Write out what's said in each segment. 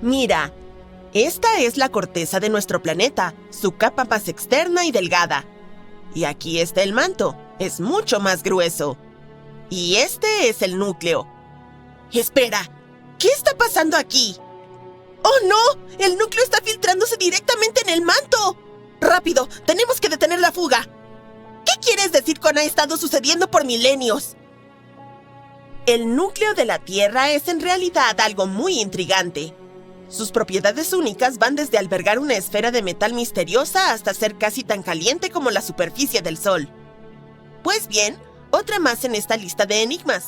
Mira, esta es la corteza de nuestro planeta, su capa más externa y delgada. Y aquí está el manto, es mucho más grueso. Y este es el núcleo. Espera, ¿qué está pasando aquí? ¡Oh, no! ¡El núcleo está filtrándose directamente en el manto! ¡Rápido! ¡Tenemos que detener la fuga! ¿Qué quieres decir con ha estado sucediendo por milenios? El núcleo de la Tierra es en realidad algo muy intrigante. Sus propiedades únicas van desde albergar una esfera de metal misteriosa hasta ser casi tan caliente como la superficie del Sol. Pues bien, otra más en esta lista de enigmas.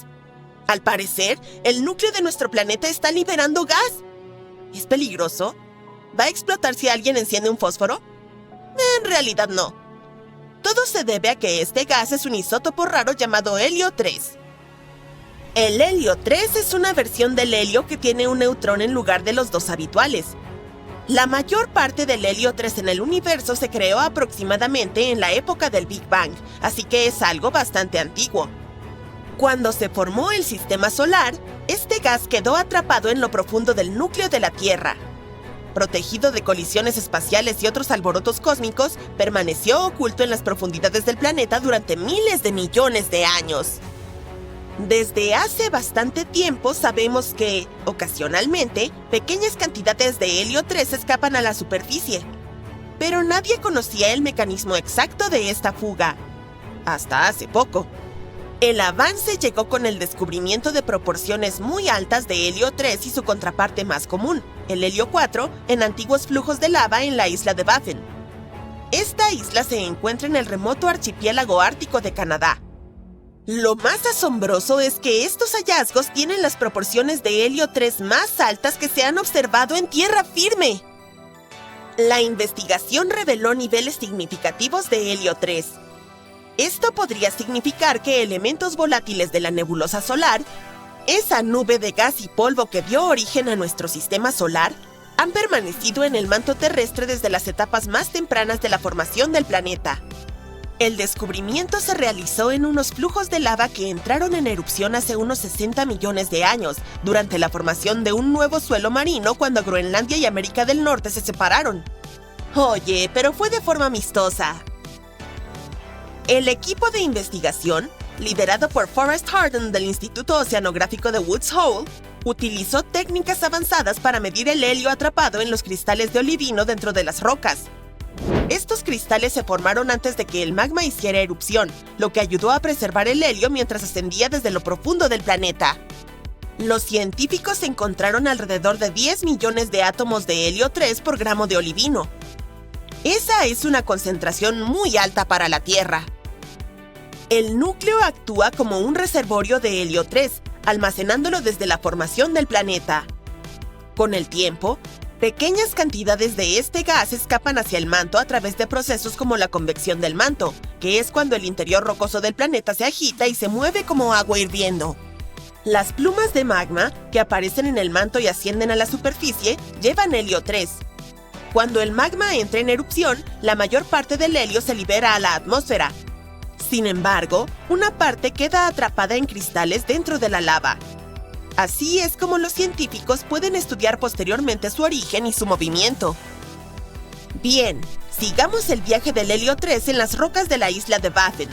Al parecer, el núcleo de nuestro planeta está liberando gas. ¿Es peligroso? ¿Va a explotar si alguien enciende un fósforo? En realidad no. Todo se debe a que este gas es un isótopo raro llamado helio 3. El helio 3 es una versión del helio que tiene un neutrón en lugar de los dos habituales. La mayor parte del helio 3 en el universo se creó aproximadamente en la época del Big Bang, así que es algo bastante antiguo. Cuando se formó el sistema solar, este gas quedó atrapado en lo profundo del núcleo de la Tierra. Protegido de colisiones espaciales y otros alborotos cósmicos, permaneció oculto en las profundidades del planeta durante miles de millones de años. Desde hace bastante tiempo sabemos que, ocasionalmente, pequeñas cantidades de helio 3 escapan a la superficie. Pero nadie conocía el mecanismo exacto de esta fuga. Hasta hace poco. El avance llegó con el descubrimiento de proporciones muy altas de helio 3 y su contraparte más común, el helio 4, en antiguos flujos de lava en la isla de Baffin. Esta isla se encuentra en el remoto archipiélago ártico de Canadá. Lo más asombroso es que estos hallazgos tienen las proporciones de helio 3 más altas que se han observado en tierra firme. La investigación reveló niveles significativos de helio 3. Esto podría significar que elementos volátiles de la nebulosa solar, esa nube de gas y polvo que dio origen a nuestro sistema solar, han permanecido en el manto terrestre desde las etapas más tempranas de la formación del planeta. El descubrimiento se realizó en unos flujos de lava que entraron en erupción hace unos 60 millones de años, durante la formación de un nuevo suelo marino cuando Groenlandia y América del Norte se separaron. Oye, pero fue de forma amistosa. El equipo de investigación, liderado por Forrest Harden del Instituto Oceanográfico de Woods Hole, utilizó técnicas avanzadas para medir el helio atrapado en los cristales de olivino dentro de las rocas. Estos cristales se formaron antes de que el magma hiciera erupción, lo que ayudó a preservar el helio mientras ascendía desde lo profundo del planeta. Los científicos encontraron alrededor de 10 millones de átomos de helio 3 por gramo de olivino. Esa es una concentración muy alta para la Tierra. El núcleo actúa como un reservorio de helio 3, almacenándolo desde la formación del planeta. Con el tiempo, pequeñas cantidades de este gas escapan hacia el manto a través de procesos como la convección del manto, que es cuando el interior rocoso del planeta se agita y se mueve como agua hirviendo. Las plumas de magma, que aparecen en el manto y ascienden a la superficie, llevan helio 3. Cuando el magma entra en erupción, la mayor parte del helio se libera a la atmósfera. Sin embargo, una parte queda atrapada en cristales dentro de la lava. Así es como los científicos pueden estudiar posteriormente su origen y su movimiento. Bien, sigamos el viaje del helio 3 en las rocas de la isla de Baffin.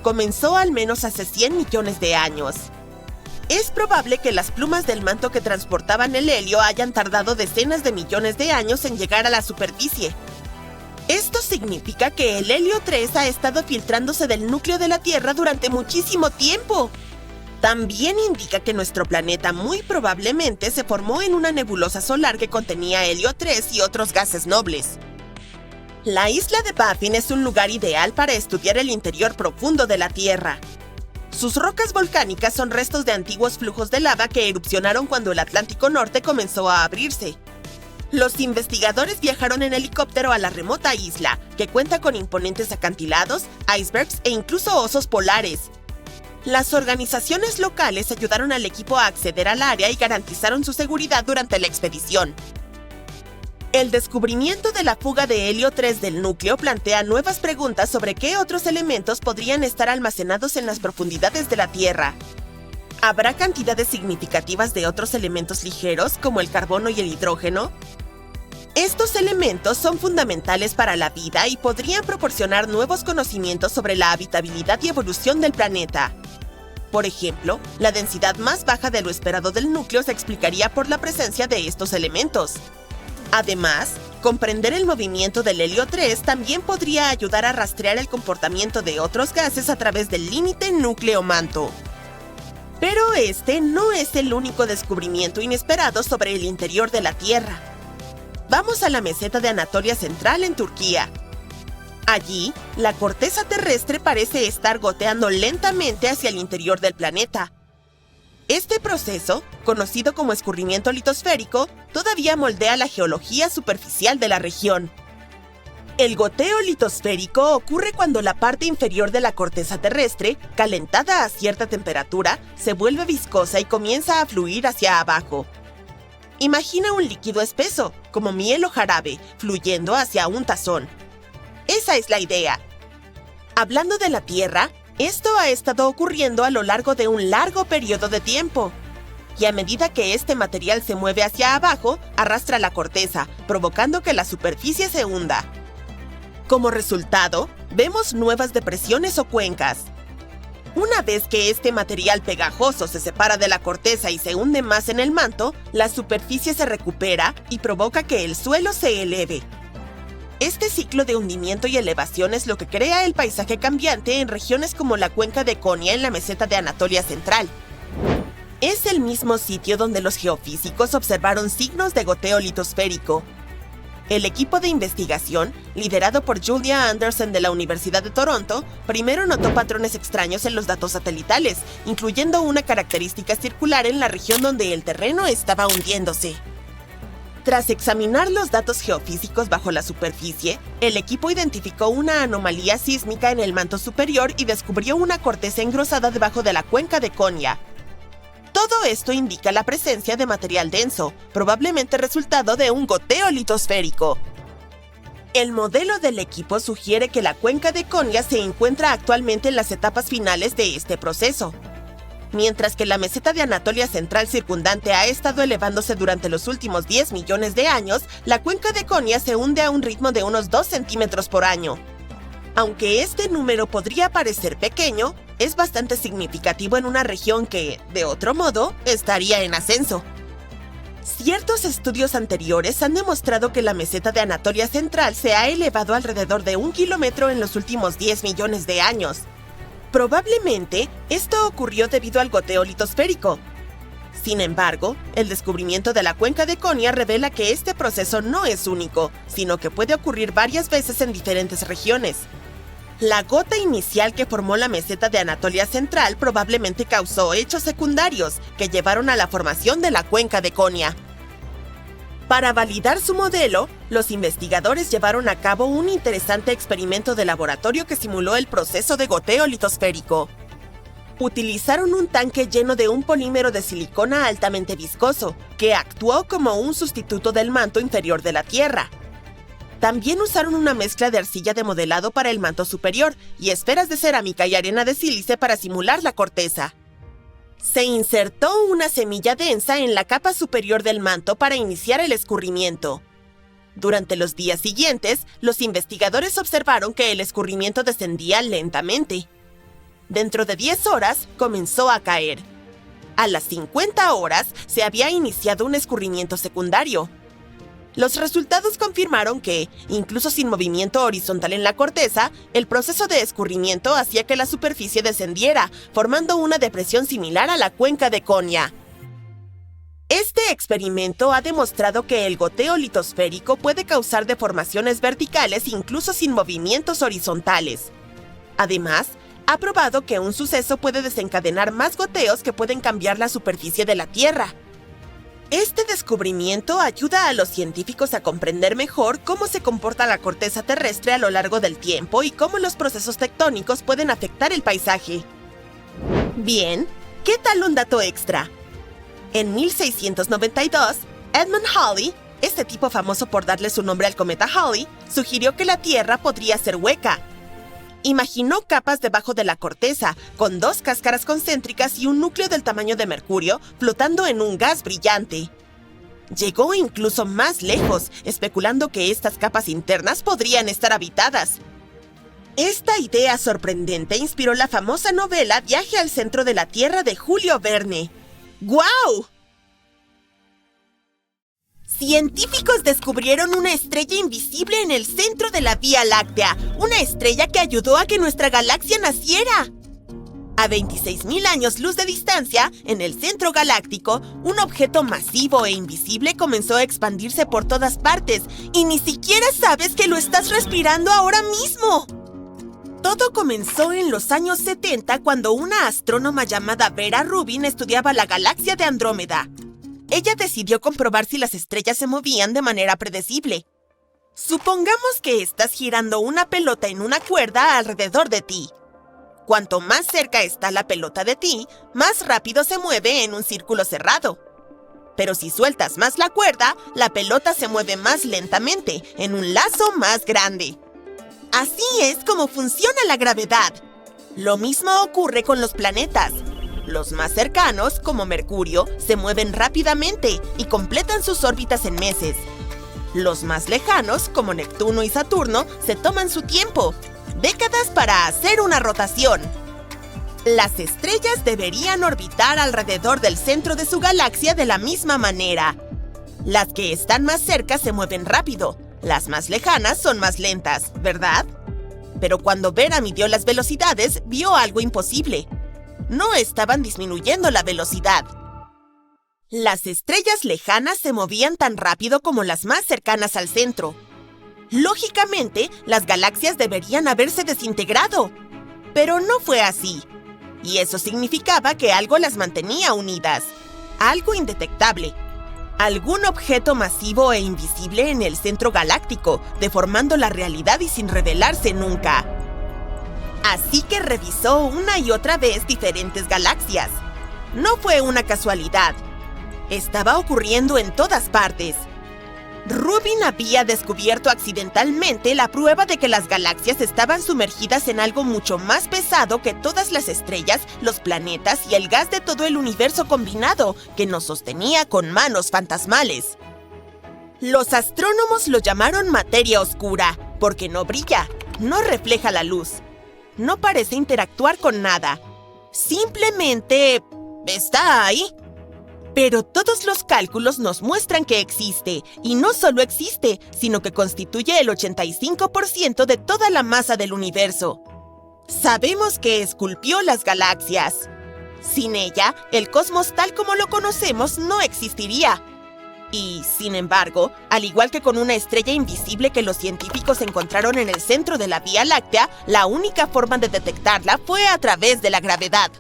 Comenzó al menos hace 100 millones de años. Es probable que las plumas del manto que transportaban el helio hayan tardado decenas de millones de años en llegar a la superficie. Esto significa que el helio 3 ha estado filtrándose del núcleo de la Tierra durante muchísimo tiempo. También indica que nuestro planeta muy probablemente se formó en una nebulosa solar que contenía helio 3 y otros gases nobles. La isla de Baffin es un lugar ideal para estudiar el interior profundo de la Tierra. Sus rocas volcánicas son restos de antiguos flujos de lava que erupcionaron cuando el Atlántico Norte comenzó a abrirse. Los investigadores viajaron en helicóptero a la remota isla, que cuenta con imponentes acantilados, icebergs e incluso osos polares. Las organizaciones locales ayudaron al equipo a acceder al área y garantizaron su seguridad durante la expedición. El descubrimiento de la fuga de helio 3 del núcleo plantea nuevas preguntas sobre qué otros elementos podrían estar almacenados en las profundidades de la Tierra. ¿Habrá cantidades significativas de otros elementos ligeros como el carbono y el hidrógeno? Estos elementos son fundamentales para la vida y podrían proporcionar nuevos conocimientos sobre la habitabilidad y evolución del planeta. Por ejemplo, la densidad más baja de lo esperado del núcleo se explicaría por la presencia de estos elementos. Además, comprender el movimiento del helio 3 también podría ayudar a rastrear el comportamiento de otros gases a través del límite núcleo-manto. Pero este no es el único descubrimiento inesperado sobre el interior de la Tierra. Vamos a la meseta de Anatolia Central en Turquía. Allí, la corteza terrestre parece estar goteando lentamente hacia el interior del planeta. Este proceso, conocido como escurrimiento litosférico, todavía moldea la geología superficial de la región. El goteo litosférico ocurre cuando la parte inferior de la corteza terrestre, calentada a cierta temperatura, se vuelve viscosa y comienza a fluir hacia abajo. Imagina un líquido espeso, como miel o jarabe, fluyendo hacia un tazón. Esa es la idea. Hablando de la Tierra, esto ha estado ocurriendo a lo largo de un largo periodo de tiempo. Y a medida que este material se mueve hacia abajo, arrastra la corteza, provocando que la superficie se hunda. Como resultado, vemos nuevas depresiones o cuencas. Una vez que este material pegajoso se separa de la corteza y se hunde más en el manto, la superficie se recupera y provoca que el suelo se eleve. Este ciclo de hundimiento y elevación es lo que crea el paisaje cambiante en regiones como la cuenca de Konya en la meseta de Anatolia Central. Es el mismo sitio donde los geofísicos observaron signos de goteo litosférico. El equipo de investigación, liderado por Julia Anderson de la Universidad de Toronto, primero notó patrones extraños en los datos satelitales, incluyendo una característica circular en la región donde el terreno estaba hundiéndose. Tras examinar los datos geofísicos bajo la superficie, el equipo identificó una anomalía sísmica en el manto superior y descubrió una corteza engrosada debajo de la cuenca de Konya. Todo esto indica la presencia de material denso, probablemente resultado de un goteo litosférico. El modelo del equipo sugiere que la cuenca de Konya se encuentra actualmente en las etapas finales de este proceso. Mientras que la meseta de Anatolia Central circundante ha estado elevándose durante los últimos 10 millones de años, la cuenca de Konya se hunde a un ritmo de unos 2 centímetros por año. Aunque este número podría parecer pequeño, es bastante significativo en una región que, de otro modo, estaría en ascenso. Ciertos estudios anteriores han demostrado que la meseta de Anatolia Central se ha elevado alrededor de 1 kilómetro en los últimos 10 millones de años. Probablemente, esto ocurrió debido al goteo litosférico. Sin embargo, el descubrimiento de la cuenca de Konya revela que este proceso no es único, sino que puede ocurrir varias veces en diferentes regiones. La gota inicial que formó la meseta de Anatolia Central probablemente causó hechos secundarios que llevaron a la formación de la cuenca de Konya. Para validar su modelo, los investigadores llevaron a cabo un interesante experimento de laboratorio que simuló el proceso de goteo litosférico. Utilizaron un tanque lleno de un polímero de silicona altamente viscoso, que actuó como un sustituto del manto inferior de la Tierra. También usaron una mezcla de arcilla de modelado para el manto superior y esferas de cerámica y arena de sílice para simular la corteza. Se insertó una semilla densa en la capa superior del manto para iniciar el escurrimiento. Durante los días siguientes, los investigadores observaron que el escurrimiento descendía lentamente. Dentro de 10 horas, comenzó a caer. A las 50 horas, se había iniciado un escurrimiento secundario. Los resultados confirmaron que, incluso sin movimiento horizontal en la corteza, el proceso de escurrimiento hacía que la superficie descendiera, formando una depresión similar a la cuenca de Konya. Este experimento ha demostrado que el goteo litosférico puede causar deformaciones verticales incluso sin movimientos horizontales. Además, ha probado que un suceso puede desencadenar más goteos que pueden cambiar la superficie de la Tierra. Este descubrimiento ayuda a los científicos a comprender mejor cómo se comporta la corteza terrestre a lo largo del tiempo y cómo los procesos tectónicos pueden afectar el paisaje. Bien, ¿qué tal un dato extra? En 1692, Edmund Halley, este tipo famoso por darle su nombre al cometa Halley, sugirió que la Tierra podría ser hueca. Imaginó capas debajo de la corteza, con 2 cáscaras concéntricas y un núcleo del tamaño de Mercurio flotando en un gas brillante. Llegó incluso más lejos, especulando que estas capas internas podrían estar habitadas. Esta idea sorprendente inspiró la famosa novela Viaje al centro de la Tierra de Julio Verne. ¡Guau! Científicos descubrieron una estrella invisible en el centro de la Vía Láctea, una estrella que ayudó a que nuestra galaxia naciera. A 26,000 años luz de distancia, en el centro galáctico, un objeto masivo e invisible comenzó a expandirse por todas partes, y ni siquiera sabes que lo estás respirando ahora mismo. Todo comenzó en los años 70 cuando una astrónoma llamada Vera Rubin estudiaba la galaxia de Andrómeda. Ella decidió comprobar si las estrellas se movían de manera predecible. Supongamos que estás girando una pelota en una cuerda alrededor de ti. Cuanto más cerca está la pelota de ti, más rápido se mueve en un círculo cerrado. Pero si sueltas más la cuerda, la pelota se mueve más lentamente, en un lazo más grande. Así es como funciona la gravedad. Lo mismo ocurre con los planetas. Los más cercanos, como Mercurio, se mueven rápidamente y completan sus órbitas en meses. Los más lejanos, como Neptuno y Saturno, se toman su tiempo, décadas para hacer una rotación. Las estrellas deberían orbitar alrededor del centro de su galaxia de la misma manera. Las que están más cerca se mueven rápido, las más lejanas son más lentas, ¿verdad? Pero cuando Vera midió las velocidades, vio algo imposible. No estaban disminuyendo la velocidad. Las estrellas lejanas se movían tan rápido como las más cercanas al centro. Lógicamente, las galaxias deberían haberse desintegrado. Pero no fue así. Y eso significaba que algo las mantenía unidas. Algo indetectable. Algún objeto masivo e invisible en el centro galáctico, deformando la realidad y sin revelarse nunca. Así que revisó una y otra vez diferentes galaxias. No fue una casualidad. Estaba ocurriendo en todas partes. Rubin había descubierto accidentalmente la prueba de que las galaxias estaban sumergidas en algo mucho más pesado que todas las estrellas, los planetas y el gas de todo el universo combinado, que nos sostenía con manos fantasmales. Los astrónomos lo llamaron materia oscura, porque no brilla, no refleja la luz. No parece interactuar con nada. Simplemente está ahí. Pero todos los cálculos nos muestran que existe, y no solo existe, sino que constituye el 85% de toda la masa del universo. Sabemos que esculpió las galaxias. Sin ella, el cosmos tal como lo conocemos no existiría. Y, sin embargo, al igual que con una estrella invisible que los científicos encontraron en el centro de la Vía Láctea, la única forma de detectarla fue a través de la gravedad.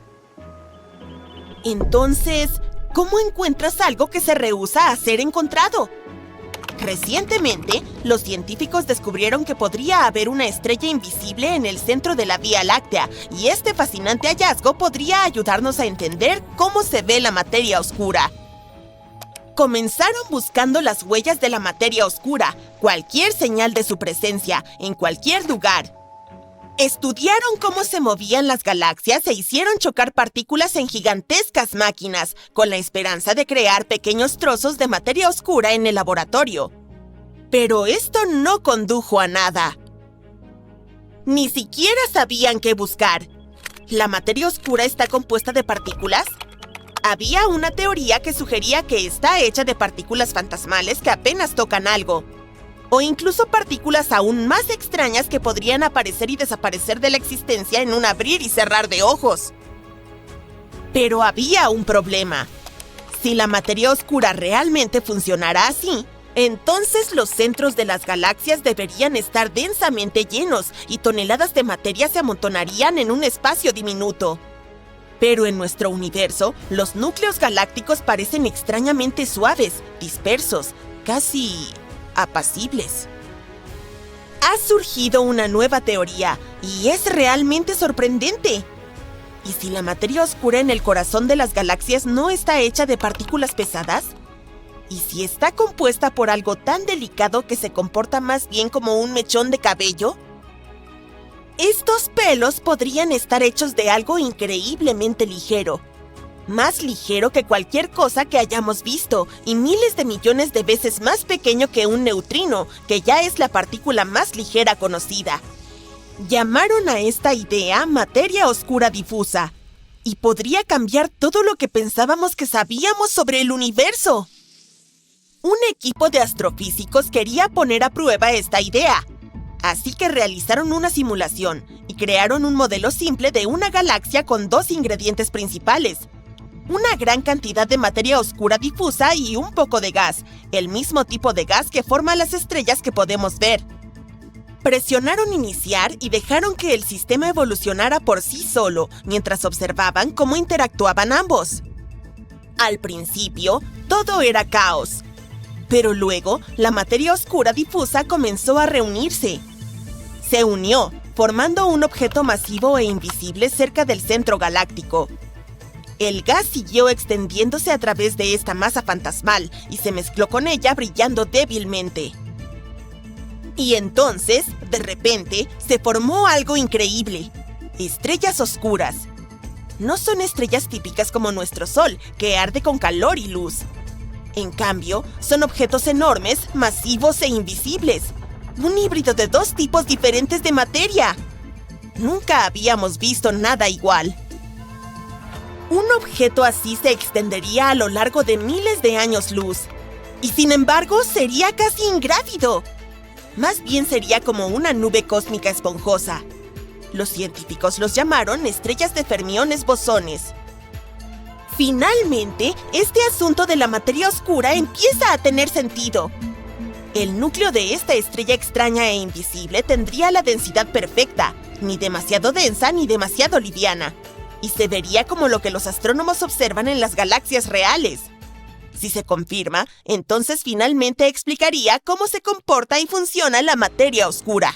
Entonces, ¿cómo encuentras algo que se rehúsa a ser encontrado? Recientemente, los científicos descubrieron que podría haber una estrella invisible en el centro de la Vía Láctea, y este fascinante hallazgo podría ayudarnos a entender cómo se ve la materia oscura. Comenzaron buscando las huellas de la materia oscura, cualquier señal de su presencia, en cualquier lugar. Estudiaron cómo se movían las galaxias e hicieron chocar partículas en gigantescas máquinas, con la esperanza de crear pequeños trozos de materia oscura en el laboratorio. Pero esto no condujo a nada. Ni siquiera sabían qué buscar. ¿La materia oscura está compuesta de partículas? Había una teoría que sugería que está hecha de partículas fantasmales que apenas tocan algo. O incluso partículas aún más extrañas que podrían aparecer y desaparecer de la existencia en un abrir y cerrar de ojos. Pero había un problema. Si la materia oscura realmente funcionara así, entonces los centros de las galaxias deberían estar densamente llenos y toneladas de materia se amontonarían en un espacio diminuto. Pero en nuestro universo, los núcleos galácticos parecen extrañamente suaves, dispersos, casi apacibles. Ha surgido una nueva teoría, y es realmente sorprendente. ¿Y si la materia oscura en el corazón de las galaxias no está hecha de partículas pesadas? ¿Y si está compuesta por algo tan delicado que se comporta más bien como un mechón de cabello? Estos pelos podrían estar hechos de algo increíblemente ligero. Más ligero que cualquier cosa que hayamos visto y miles de millones de veces más pequeño que un neutrino, que ya es la partícula más ligera conocida. Llamaron a esta idea materia oscura difusa, y podría cambiar todo lo que pensábamos que sabíamos sobre el universo. Un equipo de astrofísicos quería poner a prueba esta idea, así que realizaron una simulación y crearon un modelo simple de una galaxia con dos ingredientes principales: una gran cantidad de materia oscura difusa y un poco de gas, el mismo tipo de gas que forma las estrellas que podemos ver. Presionaron iniciar y dejaron que el sistema evolucionara por sí solo mientras observaban cómo interactuaban ambos. Al principio, todo era caos, pero luego la materia oscura difusa comenzó a reunirse. Se unió, formando un objeto masivo e invisible cerca del centro galáctico. El gas siguió extendiéndose a través de esta masa fantasmal y se mezcló con ella brillando débilmente. Y entonces, de repente, se formó algo increíble: estrellas oscuras. No son estrellas típicas como nuestro Sol, que arde con calor y luz. En cambio, son objetos enormes, masivos e invisibles. Un híbrido de dos tipos diferentes de materia. Nunca habíamos visto nada igual. Un objeto así se extendería a lo largo de miles de años luz. Y sin embargo, sería casi ingrávido. Más bien sería como una nube cósmica esponjosa. Los científicos los llamaron estrellas de fermiones bosones. Finalmente, este asunto de la materia oscura empieza a tener sentido. El núcleo de esta estrella extraña e invisible tendría la densidad perfecta, ni demasiado densa ni demasiado liviana, y se vería como lo que los astrónomos observan en las galaxias reales. Si se confirma, entonces finalmente explicaría cómo se comporta y funciona la materia oscura.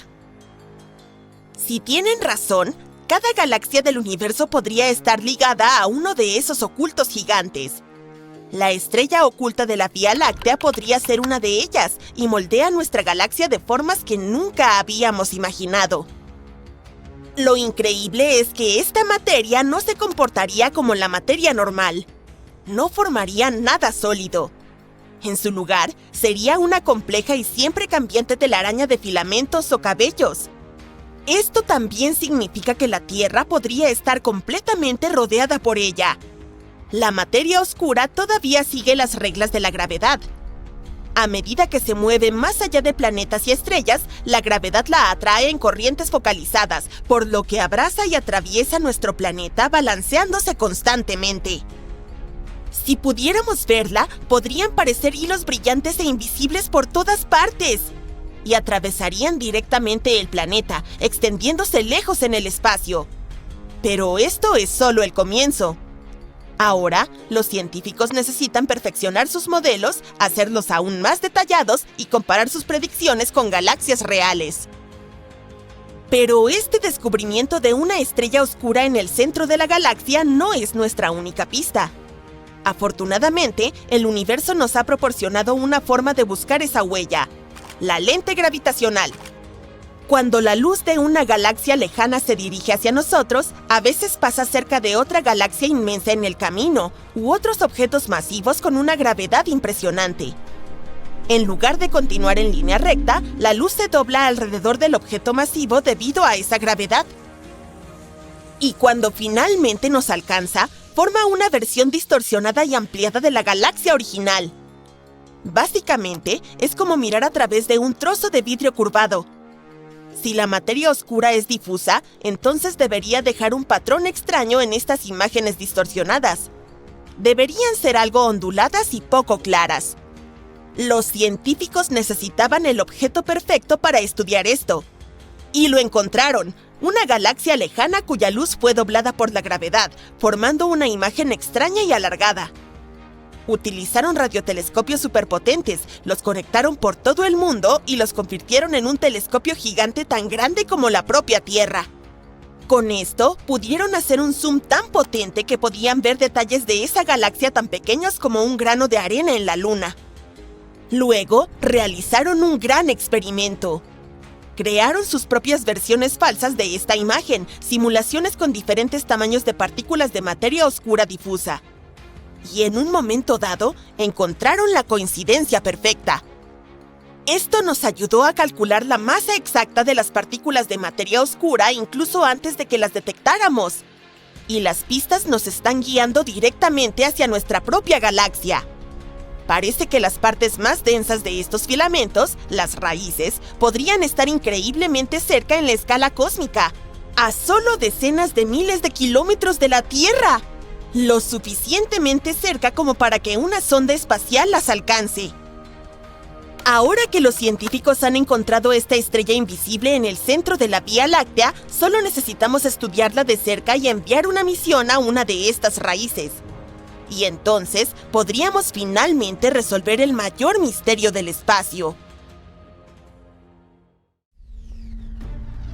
Si tienen razón, cada galaxia del universo podría estar ligada a uno de esos ocultos gigantes. La estrella oculta de la Vía Láctea podría ser una de ellas y moldea nuestra galaxia de formas que nunca habíamos imaginado. Lo increíble es que esta materia no se comportaría como la materia normal. No formaría nada sólido. En su lugar, sería una compleja y siempre cambiante telaraña de filamentos o cabellos. Esto también significa que la Tierra podría estar completamente rodeada por ella. La materia oscura todavía sigue las reglas de la gravedad. A medida que se mueve más allá de planetas y estrellas, la gravedad la atrae en corrientes focalizadas, por lo que abraza y atraviesa nuestro planeta balanceándose constantemente. Si pudiéramos verla, podrían parecer hilos brillantes e invisibles por todas partes, y atravesarían directamente el planeta, extendiéndose lejos en el espacio. Pero esto es solo el comienzo. Ahora, los científicos necesitan perfeccionar sus modelos, hacerlos aún más detallados y comparar sus predicciones con galaxias reales. Pero este descubrimiento de una estrella oscura en el centro de la galaxia no es nuestra única pista. Afortunadamente, el universo nos ha proporcionado una forma de buscar esa huella: la lente gravitacional. Cuando la luz de una galaxia lejana se dirige hacia nosotros, a veces pasa cerca de otra galaxia inmensa en el camino, u otros objetos masivos con una gravedad impresionante. En lugar de continuar en línea recta, la luz se dobla alrededor del objeto masivo debido a esa gravedad. Y cuando finalmente nos alcanza, forma una versión distorsionada y ampliada de la galaxia original. Básicamente, es como mirar a través de un trozo de vidrio curvado. Si la materia oscura es difusa, entonces debería dejar un patrón extraño en estas imágenes distorsionadas. Deberían ser algo onduladas y poco claras. Los científicos necesitaban el objeto perfecto para estudiar esto. Y lo encontraron: una galaxia lejana cuya luz fue doblada por la gravedad, formando una imagen extraña y alargada. Utilizaron radiotelescopios superpotentes, los conectaron por todo el mundo y los convirtieron en un telescopio gigante tan grande como la propia Tierra. Con esto, pudieron hacer un zoom tan potente que podían ver detalles de esa galaxia tan pequeños como un grano de arena en la Luna. Luego, realizaron un gran experimento. crearon sus propias versiones falsas de esta imagen, simulaciones con diferentes tamaños de partículas de materia oscura difusa. Y en un momento dado, encontraron la coincidencia perfecta. Esto nos ayudó a calcular la masa exacta de las partículas de materia oscura incluso antes de que las detectáramos. Y las pistas nos están guiando directamente hacia nuestra propia galaxia. Parece que las partes más densas de estos filamentos, las raíces, podrían estar increíblemente cerca en la escala cósmica, a solo decenas de miles de kilómetros de la Tierra, lo suficientemente cerca como para que una sonda espacial las alcance. Ahora que los científicos han encontrado esta estrella invisible en el centro de la Vía Láctea, solo necesitamos estudiarla de cerca y enviar una misión a una de estas raíces. Y entonces podríamos finalmente resolver el mayor misterio del espacio.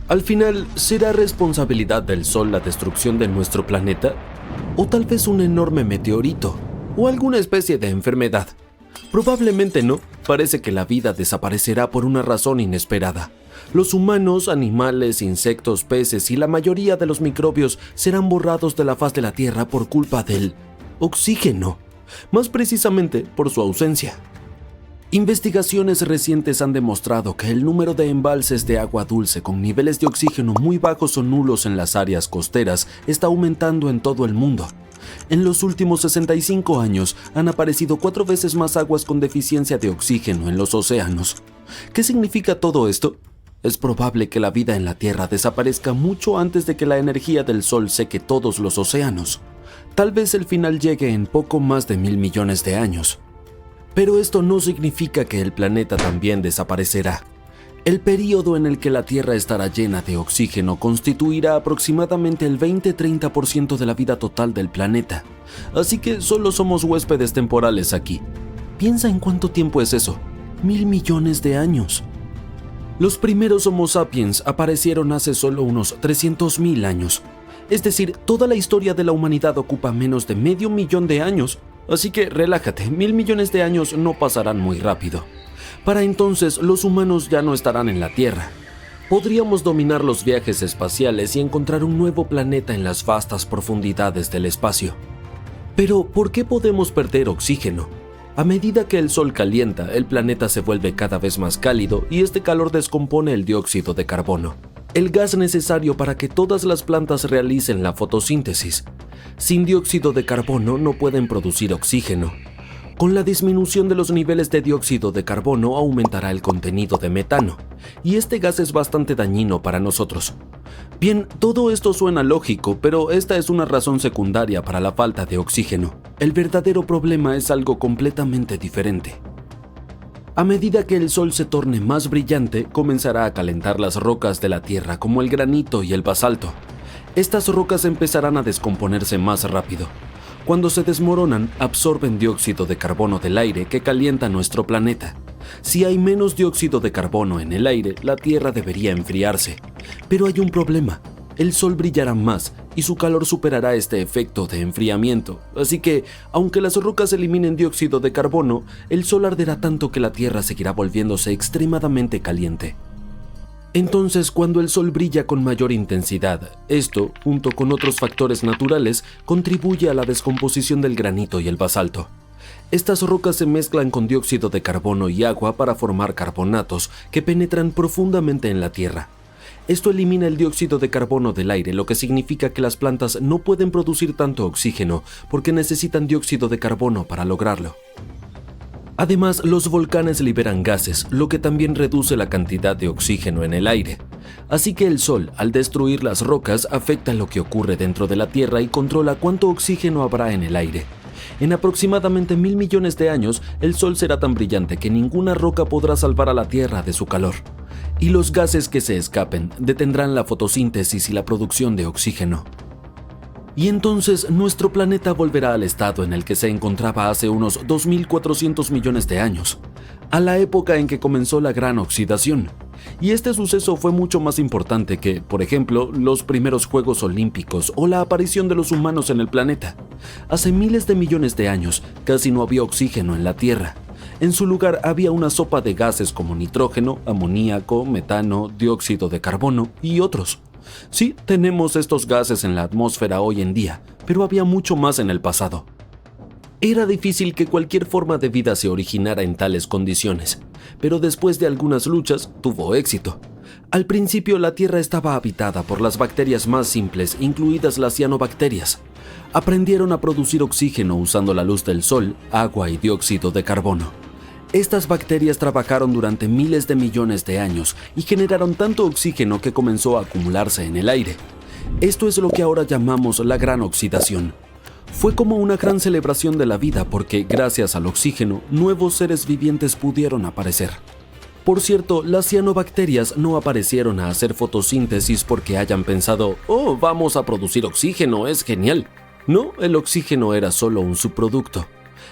Al final, ¿será responsabilidad del Sol la destrucción de nuestro planeta? ¿O tal vez un enorme meteorito? ¿O alguna especie de enfermedad? Probablemente no. Parece que la vida desaparecerá por una razón inesperada. Los humanos, animales, insectos, peces y la mayoría de los microbios serán borrados de la faz de la Tierra por culpa del oxígeno, más precisamente por su ausencia. Investigaciones recientes han demostrado que el número de embalses de agua dulce con niveles de oxígeno muy bajos o nulos en las áreas costeras está aumentando en todo el mundo. En los últimos 65 años han aparecido 4 veces más aguas con deficiencia de oxígeno en los océanos. ¿Qué significa todo esto? Es probable que la vida en la Tierra desaparezca mucho antes de que la energía del Sol seque todos los océanos. Tal vez el final llegue en poco más de 1.000 millones de años. Pero esto no significa que el planeta también desaparecerá. El período en el que la Tierra estará llena de oxígeno constituirá aproximadamente el 20-30% de la vida total del planeta. Así que solo somos huéspedes temporales aquí. Piensa en cuánto tiempo es eso. 1.000 millones de años. Los primeros Homo sapiens aparecieron hace solo unos 300.000 años. Es decir, toda la historia de la humanidad ocupa menos de medio millón de años. Así que relájate, 1.000 millones de años no pasarán muy rápido. Para entonces, los humanos ya no estarán en la Tierra. Podríamos dominar los viajes espaciales y encontrar un nuevo planeta en las vastas profundidades del espacio. Pero, ¿por qué podemos perder oxígeno? A medida que el Sol calienta, el planeta se vuelve cada vez más cálido y este calor descompone el dióxido de carbono, el gas necesario para que todas las plantas realicen la fotosíntesis. Sin dióxido de carbono no pueden producir oxígeno. Con la disminución de los niveles de dióxido de carbono aumentará el contenido de metano, y este gas es bastante dañino para nosotros. Bien, todo esto suena lógico, pero esta es una razón secundaria para la falta de oxígeno. El verdadero problema es algo completamente diferente. A medida que el Sol se torne más brillante, comenzará a calentar las rocas de la Tierra como el granito y el basalto. Estas rocas empezarán a descomponerse más rápido. Cuando se desmoronan, absorben dióxido de carbono del aire que calienta nuestro planeta. Si hay menos dióxido de carbono en el aire, la Tierra debería enfriarse. Pero hay un problema. El Sol brillará más y su calor superará este efecto de enfriamiento. Así que, aunque las rocas eliminen dióxido de carbono, el Sol arderá tanto que la Tierra seguirá volviéndose extremadamente caliente. Entonces, cuando el Sol brilla con mayor intensidad, esto, junto con otros factores naturales, contribuye a la descomposición del granito y el basalto. Estas rocas se mezclan con dióxido de carbono y agua para formar carbonatos que penetran profundamente en la Tierra. Esto elimina el dióxido de carbono del aire, lo que significa que las plantas no pueden producir tanto oxígeno porque necesitan dióxido de carbono para lograrlo. Además, los volcanes liberan gases, lo que también reduce la cantidad de oxígeno en el aire. Así que el Sol, al destruir las rocas, afecta lo que ocurre dentro de la Tierra y controla cuánto oxígeno habrá en el aire. En aproximadamente 1.000 millones de años, el Sol será tan brillante que ninguna roca podrá salvar a la Tierra de su calor. Y los gases que se escapen detendrán la fotosíntesis y la producción de oxígeno. Y entonces nuestro planeta volverá al estado en el que se encontraba hace unos 2.400 millones de años, a la época en que comenzó la gran oxidación. Y este suceso fue mucho más importante que, por ejemplo, los primeros Juegos Olímpicos o la aparición de los humanos en el planeta. Hace miles de millones de años casi no había oxígeno en la Tierra. En su lugar había una sopa de gases como nitrógeno, amoníaco, metano, dióxido de carbono y otros. Sí, tenemos estos gases en la atmósfera hoy en día, pero había mucho más en el pasado. Era difícil que cualquier forma de vida se originara en tales condiciones, pero después de algunas luchas tuvo éxito. Al principio la Tierra estaba habitada por las bacterias más simples, incluidas las cianobacterias. Aprendieron a producir oxígeno usando la luz del sol, agua y dióxido de carbono. Estas bacterias trabajaron durante miles de millones de años y generaron tanto oxígeno que comenzó a acumularse en el aire. Esto es lo que ahora llamamos la gran oxidación. Fue como una gran celebración de la vida porque, gracias al oxígeno, nuevos seres vivientes pudieron aparecer. Por cierto, las cianobacterias no aparecieron a hacer fotosíntesis porque hayan pensado, «Oh, vamos a producir oxígeno, es genial». No, el oxígeno era solo un subproducto.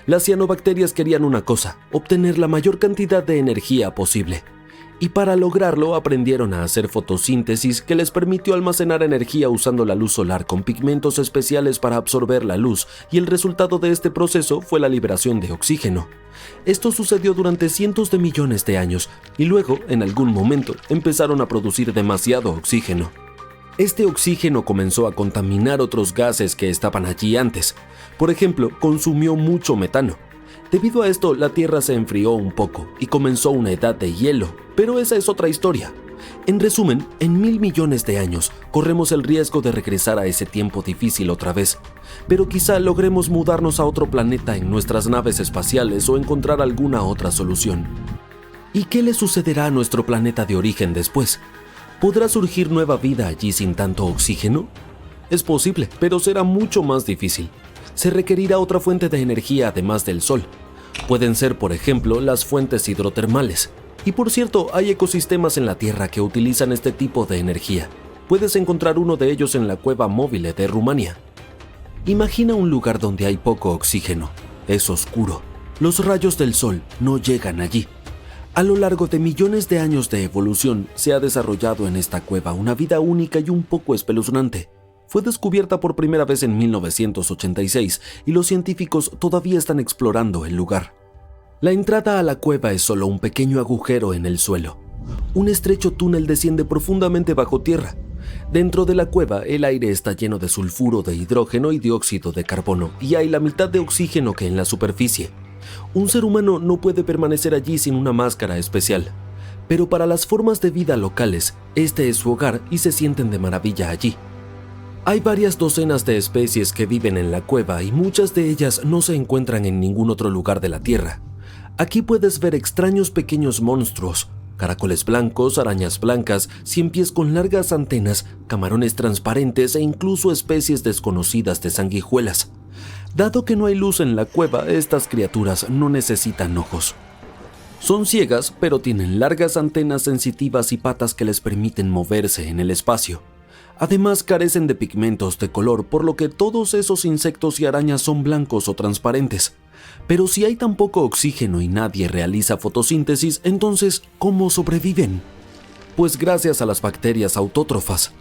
Las cianobacterias querían una cosa, obtener la mayor cantidad de energía posible. Y para lograrlo aprendieron a hacer fotosíntesis que les permitió almacenar energía usando la luz solar con pigmentos especiales para absorber la luz, y el resultado de este proceso fue la liberación de oxígeno. Esto sucedió durante cientos de millones de años y luego, en algún momento, empezaron a producir demasiado oxígeno. Este oxígeno comenzó a contaminar otros gases que estaban allí antes. Por ejemplo, consumió mucho metano. Debido a esto, la Tierra se enfrió un poco y comenzó una edad de hielo, pero esa es otra historia. En resumen, en 1000 millones de años, corremos el riesgo de regresar a ese tiempo difícil otra vez, pero quizá logremos mudarnos a otro planeta en nuestras naves espaciales o encontrar alguna otra solución. ¿Y qué le sucederá a nuestro planeta de origen después? ¿Podrá surgir nueva vida allí sin tanto oxígeno? Es posible, pero será mucho más difícil. Se requerirá otra fuente de energía además del sol. Pueden ser, por ejemplo, las fuentes hidrotermales. Y por cierto, hay ecosistemas en la Tierra que utilizan este tipo de energía. Puedes encontrar uno de ellos en la cueva Mobile de Rumania. Imagina un lugar donde hay poco oxígeno. Es oscuro. Los rayos del sol no llegan allí. A lo largo de millones de años de evolución, se ha desarrollado en esta cueva una vida única y un poco espeluznante. Fue descubierta por primera vez en 1986 y los científicos todavía están explorando el lugar. La entrada a la cueva es solo un pequeño agujero en el suelo. Un estrecho túnel desciende profundamente bajo tierra. Dentro de la cueva, el aire está lleno de sulfuro de hidrógeno y dióxido de carbono, y hay la mitad de oxígeno que en la superficie. Un ser humano no puede permanecer allí sin una máscara especial. Pero para las formas de vida locales, este es su hogar y se sienten de maravilla allí. Hay varias docenas de especies que viven en la cueva y muchas de ellas no se encuentran en ningún otro lugar de la Tierra. Aquí puedes ver extraños pequeños monstruos, caracoles blancos, arañas blancas, ciempiés con largas antenas, camarones transparentes e incluso especies desconocidas de sanguijuelas. Dado que no hay luz en la cueva, estas criaturas no necesitan ojos. Son ciegas, pero tienen largas antenas sensitivas y patas que les permiten moverse en el espacio. Además, carecen de pigmentos de color, por lo que todos esos insectos y arañas son blancos o transparentes. Pero si hay tan poco oxígeno y nadie realiza fotosíntesis, entonces, ¿cómo sobreviven? Pues gracias a las bacterias autótrofas.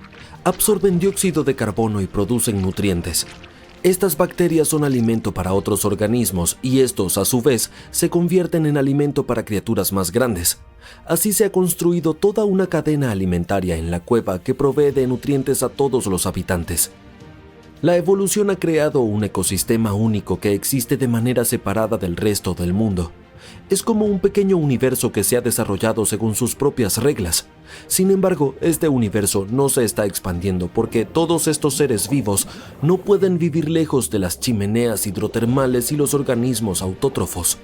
Absorben dióxido de carbono y producen nutrientes. Estas bacterias son alimento para otros organismos y estos, a su vez, se convierten en alimento para criaturas más grandes. Así se ha construido toda una cadena alimentaria en la cueva que provee de nutrientes a todos los habitantes. La evolución ha creado un ecosistema único que existe de manera separada del resto del mundo. Es como un pequeño universo que se ha desarrollado según sus propias reglas. Sin embargo, este universo no se está expandiendo porque todos estos seres vivos no pueden vivir lejos de las chimeneas hidrotermales y los organismos autótrofos.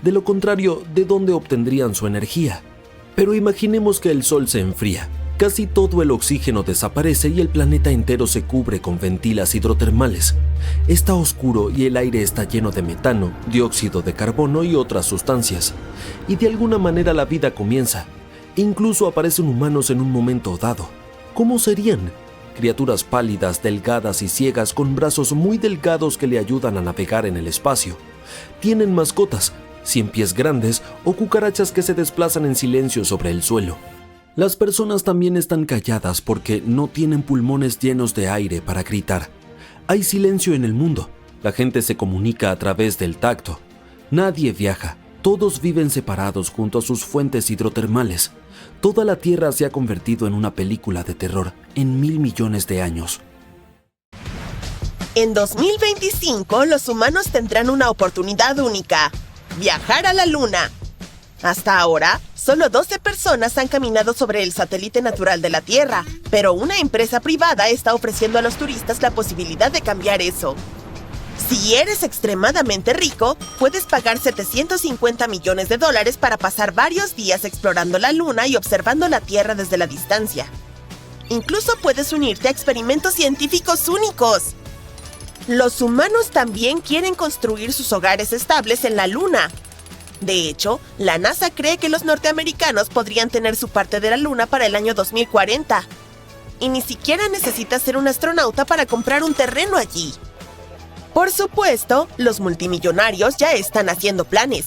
De lo contrario, ¿de dónde obtendrían su energía? Pero imaginemos que el Sol se enfría. Casi todo el oxígeno desaparece y el planeta entero se cubre con ventilas hidrotermales. Está oscuro y el aire está lleno de metano, dióxido de carbono y otras sustancias. Y de alguna manera la vida comienza. Incluso aparecen humanos en un momento dado. ¿Cómo serían? Criaturas pálidas, delgadas y ciegas con brazos muy delgados que le ayudan a navegar en el espacio. Tienen mascotas, ciempiés grandes o cucarachas que se desplazan en silencio sobre el suelo. Las personas también están calladas porque no tienen pulmones llenos de aire para gritar. Hay silencio en el mundo. La gente se comunica a través del tacto. Nadie viaja. Todos viven separados junto a sus fuentes hidrotermales. Toda la Tierra se ha convertido en una película de terror en 1.000 millones de años. En 2025, los humanos tendrán una oportunidad única: viajar a la Luna. Hasta ahora, solo 12 personas han caminado sobre el satélite natural de la Tierra, pero una empresa privada está ofreciendo a los turistas la posibilidad de cambiar eso. Si eres extremadamente rico, puedes pagar $750 millones para pasar varios días explorando la Luna y observando la Tierra desde la distancia. Incluso puedes unirte a experimentos científicos únicos. Los humanos también quieren construir sus hogares estables en la Luna. De hecho, la NASA cree que los norteamericanos podrían tener su parte de la Luna para el año 2040. Y ni siquiera necesitas ser un astronauta para comprar un terreno allí. Por supuesto, los multimillonarios ya están haciendo planes.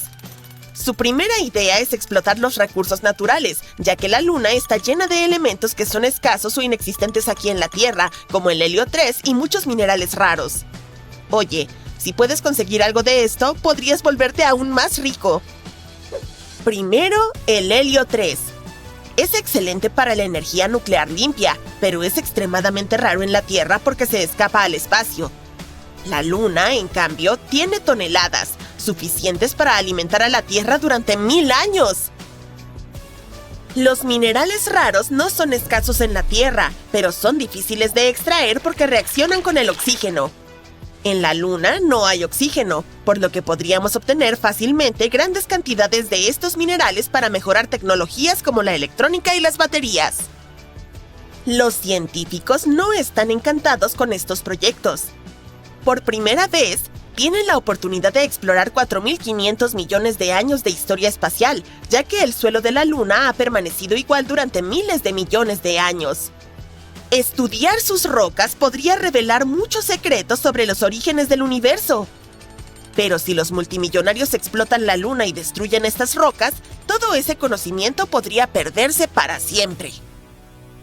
Su primera idea es explotar los recursos naturales, ya que la Luna está llena de elementos que son escasos o inexistentes aquí en la Tierra, como el helio 3 y muchos minerales raros. Oye, si puedes conseguir algo de esto, podrías volverte aún más rico. Primero, el helio 3. Es excelente para la energía nuclear limpia, pero es extremadamente raro en la Tierra porque se escapa al espacio. La Luna, en cambio, tiene toneladas, suficientes para alimentar a la Tierra durante 1000 años. Los minerales raros no son escasos en la Tierra, pero son difíciles de extraer porque reaccionan con el oxígeno. En la Luna no hay oxígeno, por lo que podríamos obtener fácilmente grandes cantidades de estos minerales para mejorar tecnologías como la electrónica y las baterías. Los científicos no están encantados con estos proyectos. Por primera vez, tienen la oportunidad de explorar 4.500 millones de años de historia espacial, ya que el suelo de la Luna ha permanecido igual durante miles de millones de años. Estudiar sus rocas podría revelar muchos secretos sobre los orígenes del universo. Pero si los multimillonarios explotan la Luna y destruyen estas rocas, todo ese conocimiento podría perderse para siempre.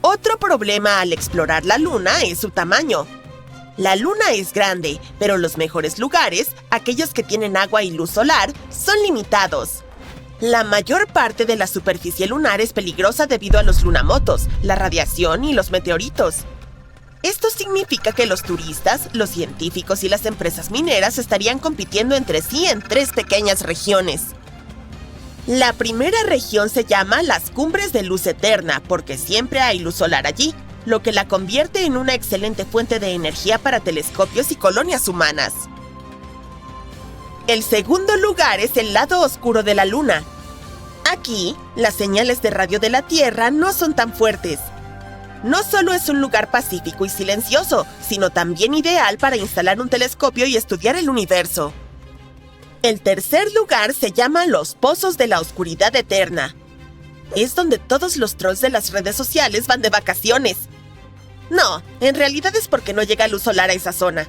Otro problema al explorar la Luna es su tamaño. La Luna es grande, pero los mejores lugares, aquellos que tienen agua y luz solar, son limitados. La mayor parte de la superficie lunar es peligrosa debido a los lunamotos, la radiación y los meteoritos. Esto significa que los turistas, los científicos y las empresas mineras estarían compitiendo entre sí en 3 pequeñas regiones. La primera región se llama las Cumbres de Luz Eterna porque siempre hay luz solar allí, lo que la convierte en una excelente fuente de energía para telescopios y colonias humanas. El segundo lugar es el lado oscuro de la Luna. Aquí, las señales de radio de la Tierra no son tan fuertes. No solo es un lugar pacífico y silencioso, sino también ideal para instalar un telescopio y estudiar el universo. El tercer lugar se llama los Pozos de la Oscuridad Eterna. Es donde todos los trolls de las redes sociales van de vacaciones. No, en realidad es porque no llega luz solar a esa zona.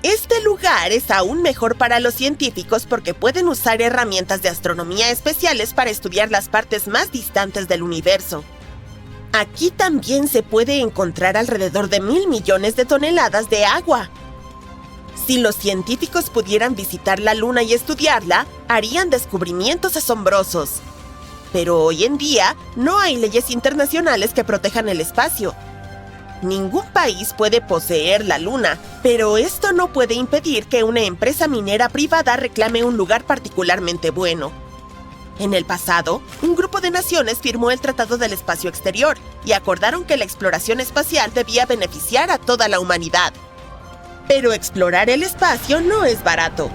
Este lugar es aún mejor para los científicos porque pueden usar herramientas de astronomía especiales para estudiar las partes más distantes del universo. Aquí también se puede encontrar alrededor de 1.000 millones de toneladas de agua. Si los científicos pudieran visitar la Luna y estudiarla, harían descubrimientos asombrosos. Pero hoy en día, no hay leyes internacionales que protejan el espacio. Ningún país puede poseer la Luna, pero esto no puede impedir que una empresa minera privada reclame un lugar particularmente bueno. En el pasado, un grupo de naciones firmó el Tratado del Espacio Exterior y acordaron que la exploración espacial debía beneficiar a toda la humanidad. Pero explorar el espacio no es barato.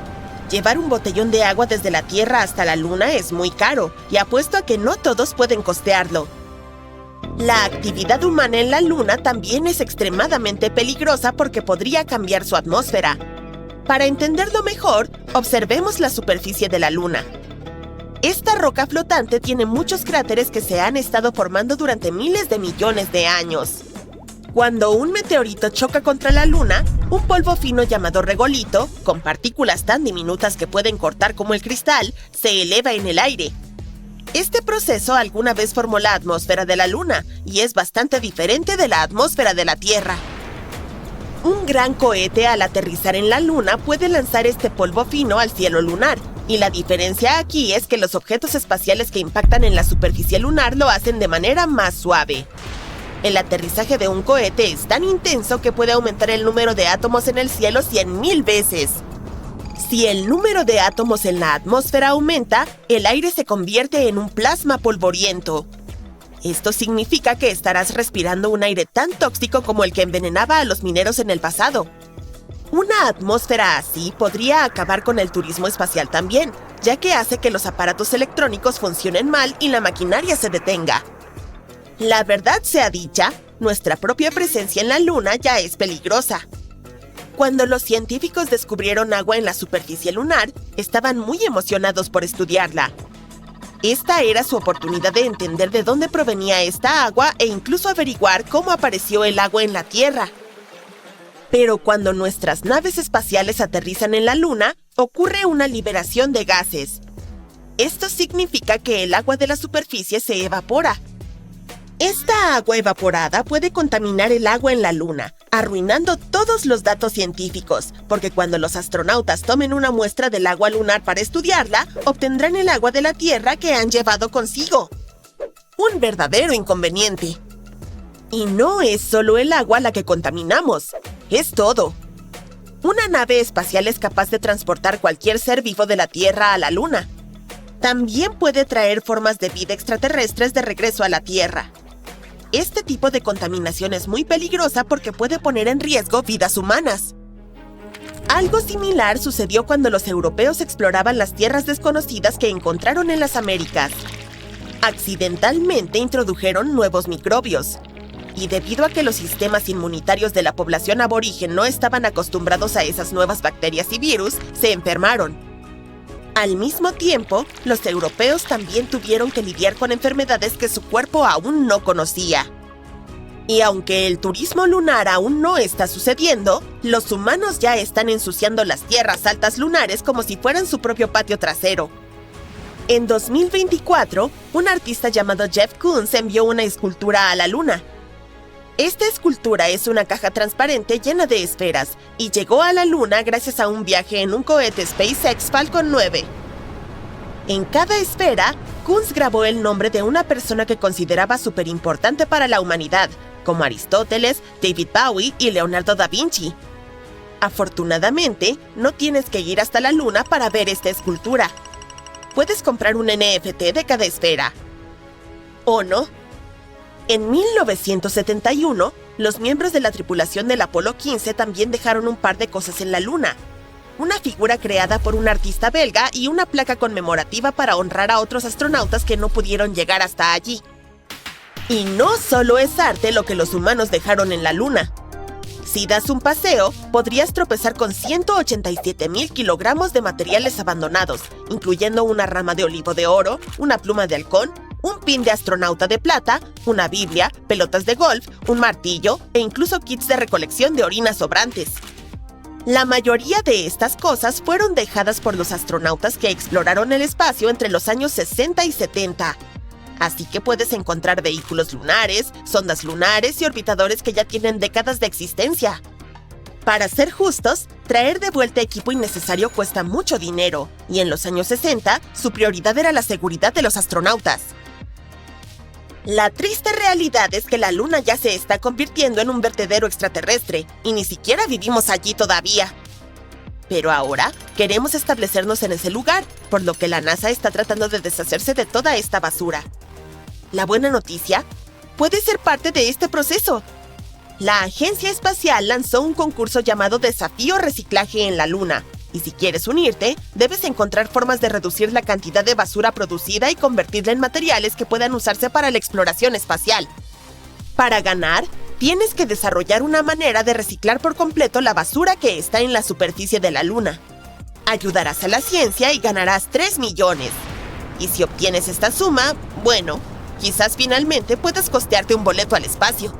Llevar un botellón de agua desde la Tierra hasta la Luna es muy caro, y apuesto a que no todos pueden costearlo. La actividad humana en la Luna también es extremadamente peligrosa porque podría cambiar su atmósfera. Para entenderlo mejor, observemos la superficie de la Luna. Esta roca flotante tiene muchos cráteres que se han estado formando durante miles de millones de años. Cuando un meteorito choca contra la Luna, un polvo fino llamado regolito, con partículas tan diminutas que pueden cortar como el cristal, se eleva en el aire. Este proceso alguna vez formó la atmósfera de la Luna y es bastante diferente de la atmósfera de la Tierra. Un gran cohete al aterrizar en la Luna puede lanzar este polvo fino al cielo lunar, Y la diferencia aquí es que los objetos espaciales que impactan en la superficie lunar lo hacen de manera más suave. El aterrizaje de un cohete es tan intenso que puede aumentar el número de átomos en el cielo 100,000 veces. Si el número de átomos en la atmósfera aumenta, el aire se convierte en un plasma polvoriento. Esto significa que estarás respirando un aire tan tóxico como el que envenenaba a los mineros en el pasado. Una atmósfera así podría acabar con el turismo espacial también, ya que hace que los aparatos electrónicos funcionen mal y la maquinaria se detenga. La verdad sea dicha, nuestra propia presencia en la Luna ya es peligrosa. Cuando los científicos descubrieron agua en la superficie lunar, estaban muy emocionados por estudiarla. Esta era su oportunidad de entender de dónde provenía esta agua e incluso averiguar cómo apareció el agua en la Tierra. Pero cuando nuestras naves espaciales aterrizan en la Luna, ocurre una liberación de gases. Esto significa que el agua de la superficie se evapora. Esta agua evaporada puede contaminar el agua en la Luna, arruinando todos los datos científicos, porque cuando los astronautas tomen una muestra del agua lunar para estudiarla, obtendrán el agua de la Tierra que han llevado consigo. Un verdadero inconveniente. Y no es solo el agua la que contaminamos, es todo. Una nave espacial es capaz de transportar cualquier ser vivo de la Tierra a la Luna. También puede traer formas de vida extraterrestres de regreso a la Tierra. Este tipo de contaminación es muy peligrosa porque puede poner en riesgo vidas humanas. Algo similar sucedió cuando los europeos exploraban las tierras desconocidas que encontraron en las Américas. Accidentalmente introdujeron nuevos microbios. Y debido a que los sistemas inmunitarios de la población aborigen no estaban acostumbrados a esas nuevas bacterias y virus, se enfermaron. Al mismo tiempo, los europeos también tuvieron que lidiar con enfermedades que su cuerpo aún no conocía. Y aunque el turismo lunar aún no está sucediendo, los humanos ya están ensuciando las tierras altas lunares como si fueran su propio patio trasero. En 2024, un artista llamado Jeff Koons envió una escultura a la Luna. Esta escultura es una caja transparente llena de esferas y llegó a la Luna gracias a un viaje en un cohete SpaceX Falcon 9. En cada esfera, Koons grabó el nombre de una persona que consideraba súper importante para la humanidad, como Aristóteles, David Bowie y Leonardo da Vinci. Afortunadamente, no tienes que ir hasta la Luna para ver esta escultura. Puedes comprar un NFT de cada esfera. ¿O no? En 1971, los miembros de la tripulación del Apolo 15 también dejaron un par de cosas en la Luna. Una figura creada por un artista belga y una placa conmemorativa para honrar a otros astronautas que no pudieron llegar hasta allí. Y no solo es arte lo que los humanos dejaron en la Luna. Si das un paseo, podrías tropezar con 187,000 kilogramos de materiales abandonados, incluyendo una rama de olivo de oro, una pluma de halcón, un pin de astronauta de plata, una biblia, pelotas de golf, un martillo e incluso kits de recolección de orinas sobrantes. La mayoría de estas cosas fueron dejadas por los astronautas que exploraron el espacio entre los años 60 y 70. Así que puedes encontrar vehículos lunares, sondas lunares y orbitadores que ya tienen décadas de existencia. Para ser justos, traer de vuelta equipo innecesario cuesta mucho dinero, y en los años 60, su prioridad era la seguridad de los astronautas. La triste realidad es que la Luna ya se está convirtiendo en un vertedero extraterrestre, y ni siquiera vivimos allí todavía. Pero ahora queremos establecernos en ese lugar, por lo que la NASA está tratando de deshacerse de toda esta basura. La buena noticia, puedes ser parte de este proceso. La Agencia Espacial lanzó un concurso llamado Desafío Reciclaje en la Luna, y si quieres unirte, debes encontrar formas de reducir la cantidad de basura producida y convertirla en materiales que puedan usarse para la exploración espacial. Para ganar, tienes que desarrollar una manera de reciclar por completo la basura que está en la superficie de la Luna. Ayudarás a la ciencia y ganarás 3 millones. Y si obtienes esta suma, bueno, quizás finalmente puedas costearte un boleto al espacio.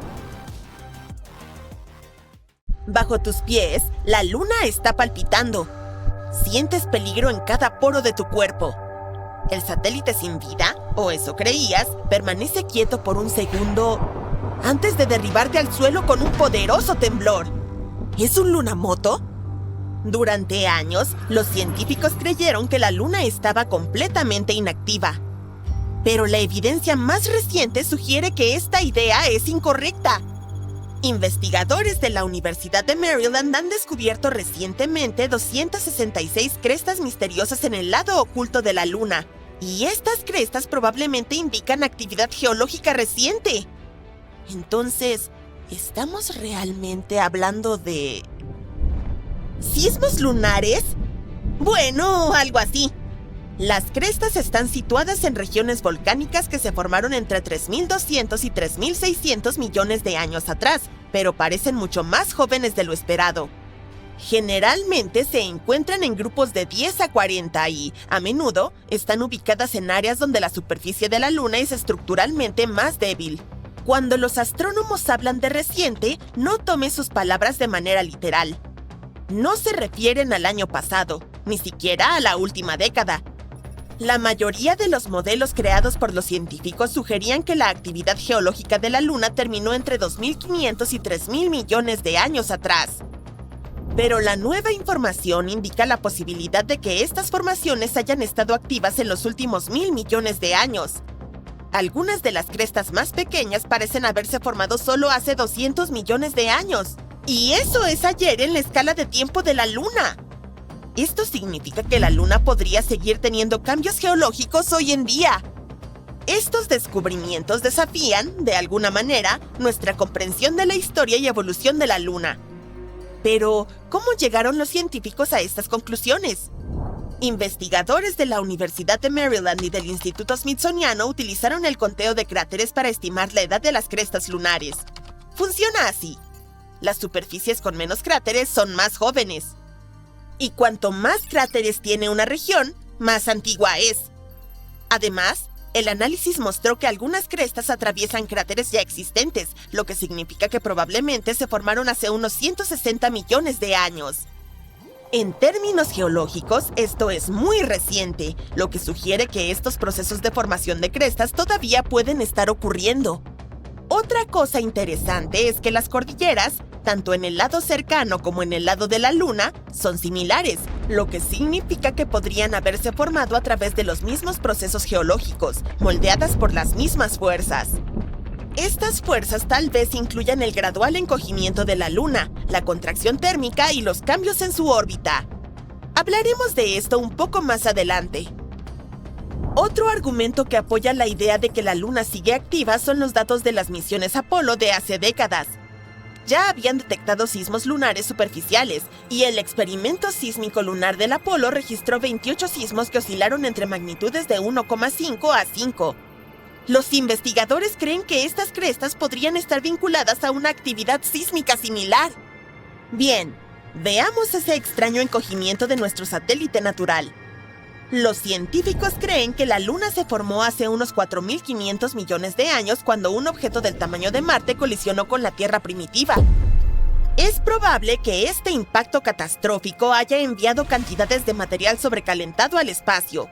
Bajo tus pies, la Luna está palpitando. Sientes peligro en cada poro de tu cuerpo. El satélite sin vida, o eso creías, permanece quieto por un segundo antes de derribarte al suelo con un poderoso temblor. ¿Es un lunamoto? Durante años, los científicos creyeron que la Luna estaba completamente inactiva. Pero la evidencia más reciente sugiere que esta idea es incorrecta. Investigadores de la Universidad de Maryland han descubierto recientemente 266 crestas misteriosas en el lado oculto de la Luna, y estas crestas probablemente indican actividad geológica reciente. Entonces, ¿estamos realmente hablando de sismos lunares? Bueno, algo así. Las crestas están situadas en regiones volcánicas que se formaron entre 3.200 y 3.600 millones de años atrás, pero parecen mucho más jóvenes de lo esperado. Generalmente se encuentran en grupos de 10 a 40 y, a menudo, están ubicadas en áreas donde la superficie de la Luna es estructuralmente más débil. Cuando los astrónomos hablan de reciente, no tome sus palabras de manera literal. No se refieren al año pasado, ni siquiera a la última década. La mayoría de los modelos creados por los científicos sugerían que la actividad geológica de la Luna terminó entre 2.500 y 3.000 millones de años atrás. Pero la nueva información indica la posibilidad de que estas formaciones hayan estado activas en los últimos 1.000 millones de años. Algunas de las crestas más pequeñas parecen haberse formado solo hace 200 millones de años. Y eso es ayer en la escala de tiempo de la Luna. Esto significa que la Luna podría seguir teniendo cambios geológicos hoy en día. Estos descubrimientos desafían, de alguna manera, nuestra comprensión de la historia y evolución de la Luna. Pero, ¿cómo llegaron los científicos a estas conclusiones? Investigadores de la Universidad de Maryland y del Instituto Smithsoniano utilizaron el conteo de cráteres para estimar la edad de las crestas lunares. Funciona así. Las superficies con menos cráteres son más jóvenes. Y cuanto más cráteres tiene una región, más antigua es. Además, el análisis mostró que algunas crestas atraviesan cráteres ya existentes, lo que significa que probablemente se formaron hace unos 160 millones de años. En términos geológicos, esto es muy reciente, lo que sugiere que estos procesos de formación de crestas todavía pueden estar ocurriendo. Otra cosa interesante es que las cordilleras, tanto en el lado cercano como en el lado de la Luna, son similares, lo que significa que podrían haberse formado a través de los mismos procesos geológicos, moldeadas por las mismas fuerzas. Estas fuerzas tal vez incluyan el gradual encogimiento de la Luna, la contracción térmica y los cambios en su órbita. Hablaremos de esto un poco más adelante. Otro argumento que apoya la idea de que la Luna sigue activa son los datos de las misiones Apolo de hace décadas. Ya habían detectado sismos lunares superficiales, y el experimento sísmico lunar del Apolo registró 28 sismos que oscilaron entre magnitudes de 1,5 a 5. Los investigadores creen que estas crestas podrían estar vinculadas a una actividad sísmica similar. Bien, veamos ese extraño encogimiento de nuestro satélite natural. Los científicos creen que la Luna se formó hace unos 4.500 millones de años cuando un objeto del tamaño de Marte colisionó con la Tierra primitiva. Es probable que este impacto catastrófico haya enviado cantidades de material sobrecalentado al espacio.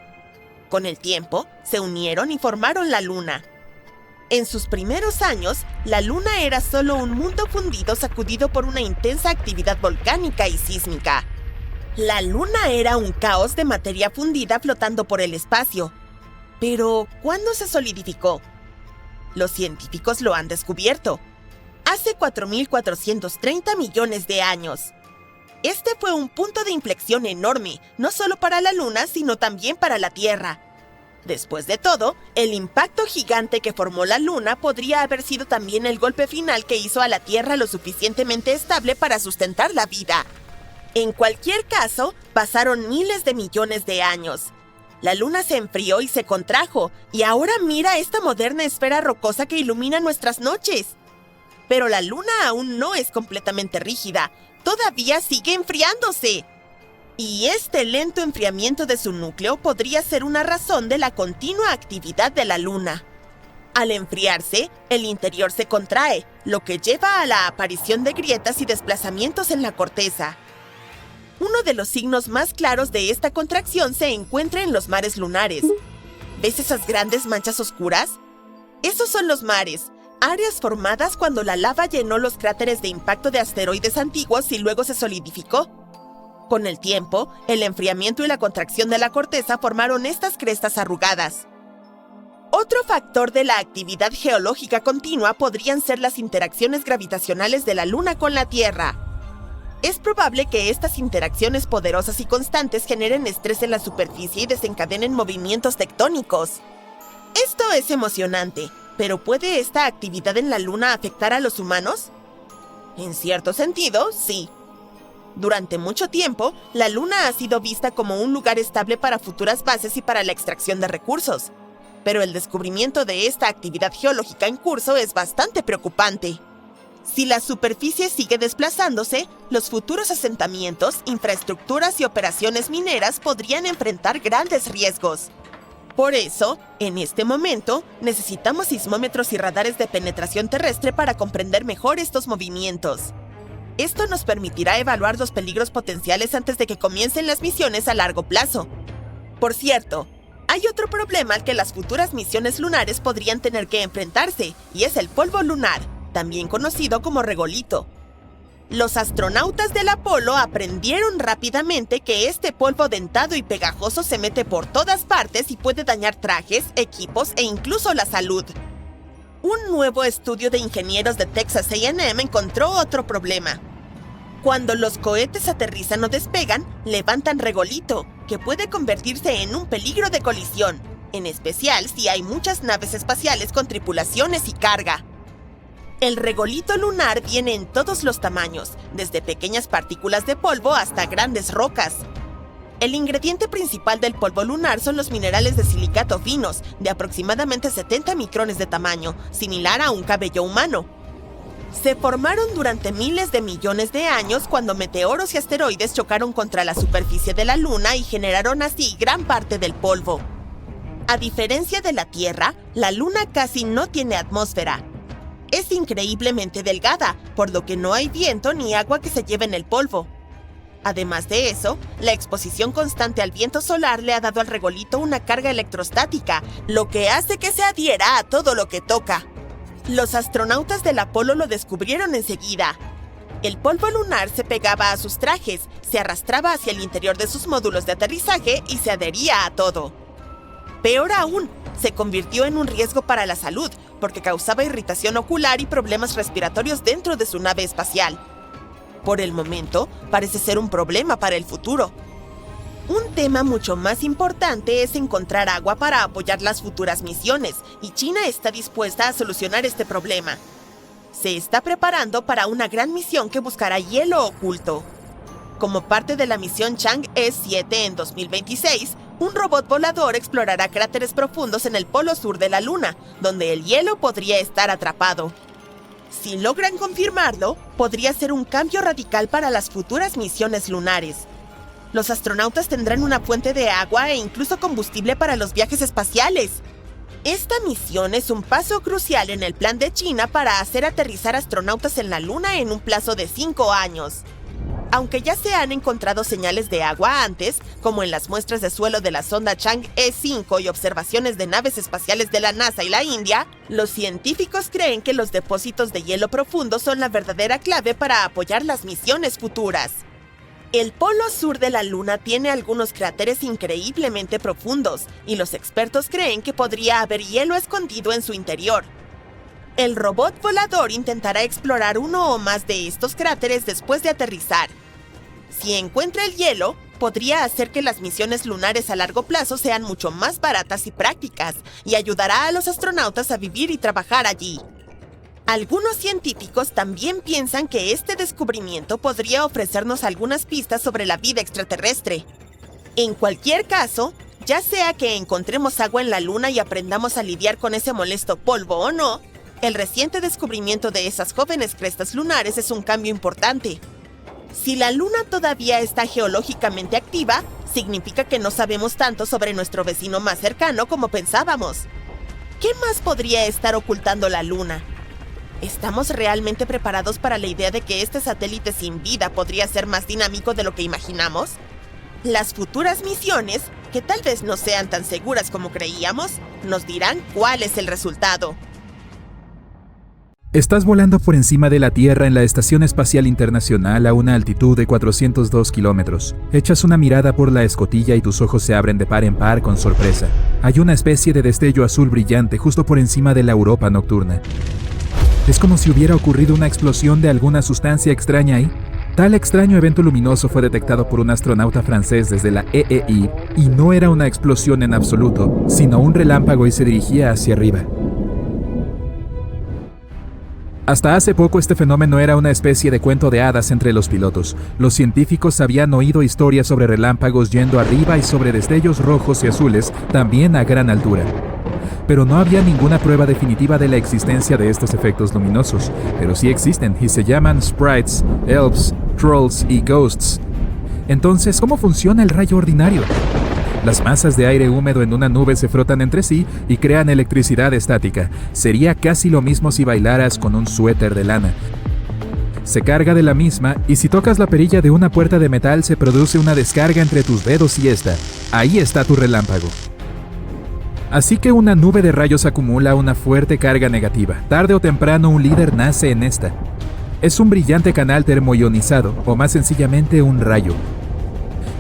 Con el tiempo, se unieron y formaron la Luna. En sus primeros años, la Luna era solo un mundo fundido sacudido por una intensa actividad volcánica y sísmica. La Luna era un caos de materia fundida flotando por el espacio. Pero, ¿cuándo se solidificó? Los científicos lo han descubierto. Hace 4.430 millones de años. Este fue un punto de inflexión enorme, no solo para la Luna, sino también para la Tierra. Después de todo, el impacto gigante que formó la Luna podría haber sido también el golpe final que hizo a la Tierra lo suficientemente estable para sustentar la vida. En cualquier caso, pasaron miles de millones de años. La Luna se enfrió y se contrajo, y ahora mira esta moderna esfera rocosa que ilumina nuestras noches. Pero la Luna aún no es completamente rígida, todavía sigue enfriándose. Y este lento enfriamiento de su núcleo podría ser una razón de la continua actividad de la Luna. Al enfriarse, el interior se contrae, lo que lleva a la aparición de grietas y desplazamientos en la corteza. Uno de los signos más claros de esta contracción se encuentra en los mares lunares. ¿Ves esas grandes manchas oscuras? Esos son los mares, áreas formadas cuando la lava llenó los cráteres de impacto de asteroides antiguos y luego se solidificó. Con el tiempo, el enfriamiento y la contracción de la corteza formaron estas crestas arrugadas. Otro factor de la actividad geológica continua podrían ser las interacciones gravitacionales de la Luna con la Tierra. Es probable que estas interacciones poderosas y constantes generen estrés en la superficie y desencadenen movimientos tectónicos. Esto es emocionante, pero ¿puede esta actividad en la Luna afectar a los humanos? En cierto sentido, sí. Durante mucho tiempo, la Luna ha sido vista como un lugar estable para futuras bases y para la extracción de recursos. Pero el descubrimiento de esta actividad geológica en curso es bastante preocupante. Si la superficie sigue desplazándose, los futuros asentamientos, infraestructuras y operaciones mineras podrían enfrentar grandes riesgos. Por eso, en este momento, necesitamos sismómetros y radares de penetración terrestre para comprender mejor estos movimientos. Esto nos permitirá evaluar los peligros potenciales antes de que comiencen las misiones a largo plazo. Por cierto, hay otro problema al que las futuras misiones lunares podrían tener que enfrentarse, y es el polvo lunar, también conocido como regolito. Los astronautas del Apolo aprendieron rápidamente que este polvo dentado y pegajoso se mete por todas partes y puede dañar trajes, equipos e incluso la salud. Un nuevo estudio de ingenieros de Texas A&M encontró otro problema. Cuando los cohetes aterrizan o despegan, levantan regolito, que puede convertirse en un peligro de colisión, en especial si hay muchas naves espaciales con tripulaciones y carga. El regolito lunar viene en todos los tamaños, desde pequeñas partículas de polvo hasta grandes rocas. El ingrediente principal del polvo lunar son los minerales de silicato finos, de aproximadamente 70 micrones de tamaño, similar a un cabello humano. Se formaron durante miles de millones de años cuando meteoros y asteroides chocaron contra la superficie de la Luna y generaron así gran parte del polvo. A diferencia de la Tierra, la Luna casi no tiene atmósfera. Es increíblemente delgada, por lo que no hay viento ni agua que se lleven el polvo. Además de eso, la exposición constante al viento solar le ha dado al regolito una carga electrostática, lo que hace que se adhiera a todo lo que toca. Los astronautas del Apolo lo descubrieron enseguida. El polvo lunar se pegaba a sus trajes, se arrastraba hacia el interior de sus módulos de aterrizaje y se adhería a todo. Peor aún, se convirtió en un riesgo para la salud, porque causaba irritación ocular y problemas respiratorios dentro de su nave espacial. Por el momento, parece ser un problema para el futuro. Un tema mucho más importante es encontrar agua para apoyar las futuras misiones, y China está dispuesta a solucionar este problema. Se está preparando para una gran misión que buscará hielo oculto. Como parte de la misión Chang'e 7 en 2026, un robot volador explorará cráteres profundos en el polo sur de la Luna, donde el hielo podría estar atrapado. Si logran confirmarlo, podría ser un cambio radical para las futuras misiones lunares. Los astronautas tendrán una fuente de agua e incluso combustible para los viajes espaciales. Esta misión es un paso crucial en el plan de China para hacer aterrizar astronautas en la Luna en un plazo de 5 años. Aunque ya se han encontrado señales de agua antes, como en las muestras de suelo de la sonda Chang'e 5 y observaciones de naves espaciales de la NASA y la India, los científicos creen que los depósitos de hielo profundo son la verdadera clave para apoyar las misiones futuras. El polo sur de la Luna tiene algunos cráteres increíblemente profundos, y los expertos creen que podría haber hielo escondido en su interior. El robot volador intentará explorar uno o más de estos cráteres después de aterrizar. Si encuentra el hielo, podría hacer que las misiones lunares a largo plazo sean mucho más baratas y prácticas, y ayudará a los astronautas a vivir y trabajar allí. Algunos científicos también piensan que este descubrimiento podría ofrecernos algunas pistas sobre la vida extraterrestre. En cualquier caso, ya sea que encontremos agua en la Luna y aprendamos a lidiar con ese molesto polvo o no, el reciente descubrimiento de esas jóvenes crestas lunares es un cambio importante. Si la Luna todavía está geológicamente activa, significa que no sabemos tanto sobre nuestro vecino más cercano como pensábamos. ¿Qué más podría estar ocultando la Luna? ¿Estamos realmente preparados para la idea de que este satélite sin vida podría ser más dinámico de lo que imaginamos? Las futuras misiones, que tal vez no sean tan seguras como creíamos, nos dirán cuál es el resultado. Estás volando por encima de la Tierra en la Estación Espacial Internacional a una altitud de 402 kilómetros. Echas una mirada por la escotilla y tus ojos se abren de par en par con sorpresa. Hay una especie de destello azul brillante justo por encima de la Europa nocturna. Es como si hubiera ocurrido una explosión de alguna sustancia extraña ahí. Tal extraño evento luminoso fue detectado por un astronauta francés desde la EEI y no era una explosión en absoluto, sino un relámpago y se dirigía hacia arriba. Hasta hace poco este fenómeno era una especie de cuento de hadas entre los pilotos. Los científicos habían oído historias sobre relámpagos yendo arriba y sobre destellos rojos y azules, también a gran altura. Pero no había ninguna prueba definitiva de la existencia de estos efectos luminosos, pero sí existen y se llaman sprites, elves, trolls y ghosts. Entonces, ¿cómo funciona el rayo ordinario? Las masas de aire húmedo en una nube se frotan entre sí y crean electricidad estática. Sería casi lo mismo si bailaras con un suéter de lana. Se carga de la misma y si tocas la perilla de una puerta de metal se produce una descarga entre tus dedos y esta. Ahí está tu relámpago. Así que una nube de rayos acumula una fuerte carga negativa. Tarde o temprano un líder nace en esta. Es un brillante canal termoionizado o más sencillamente un rayo.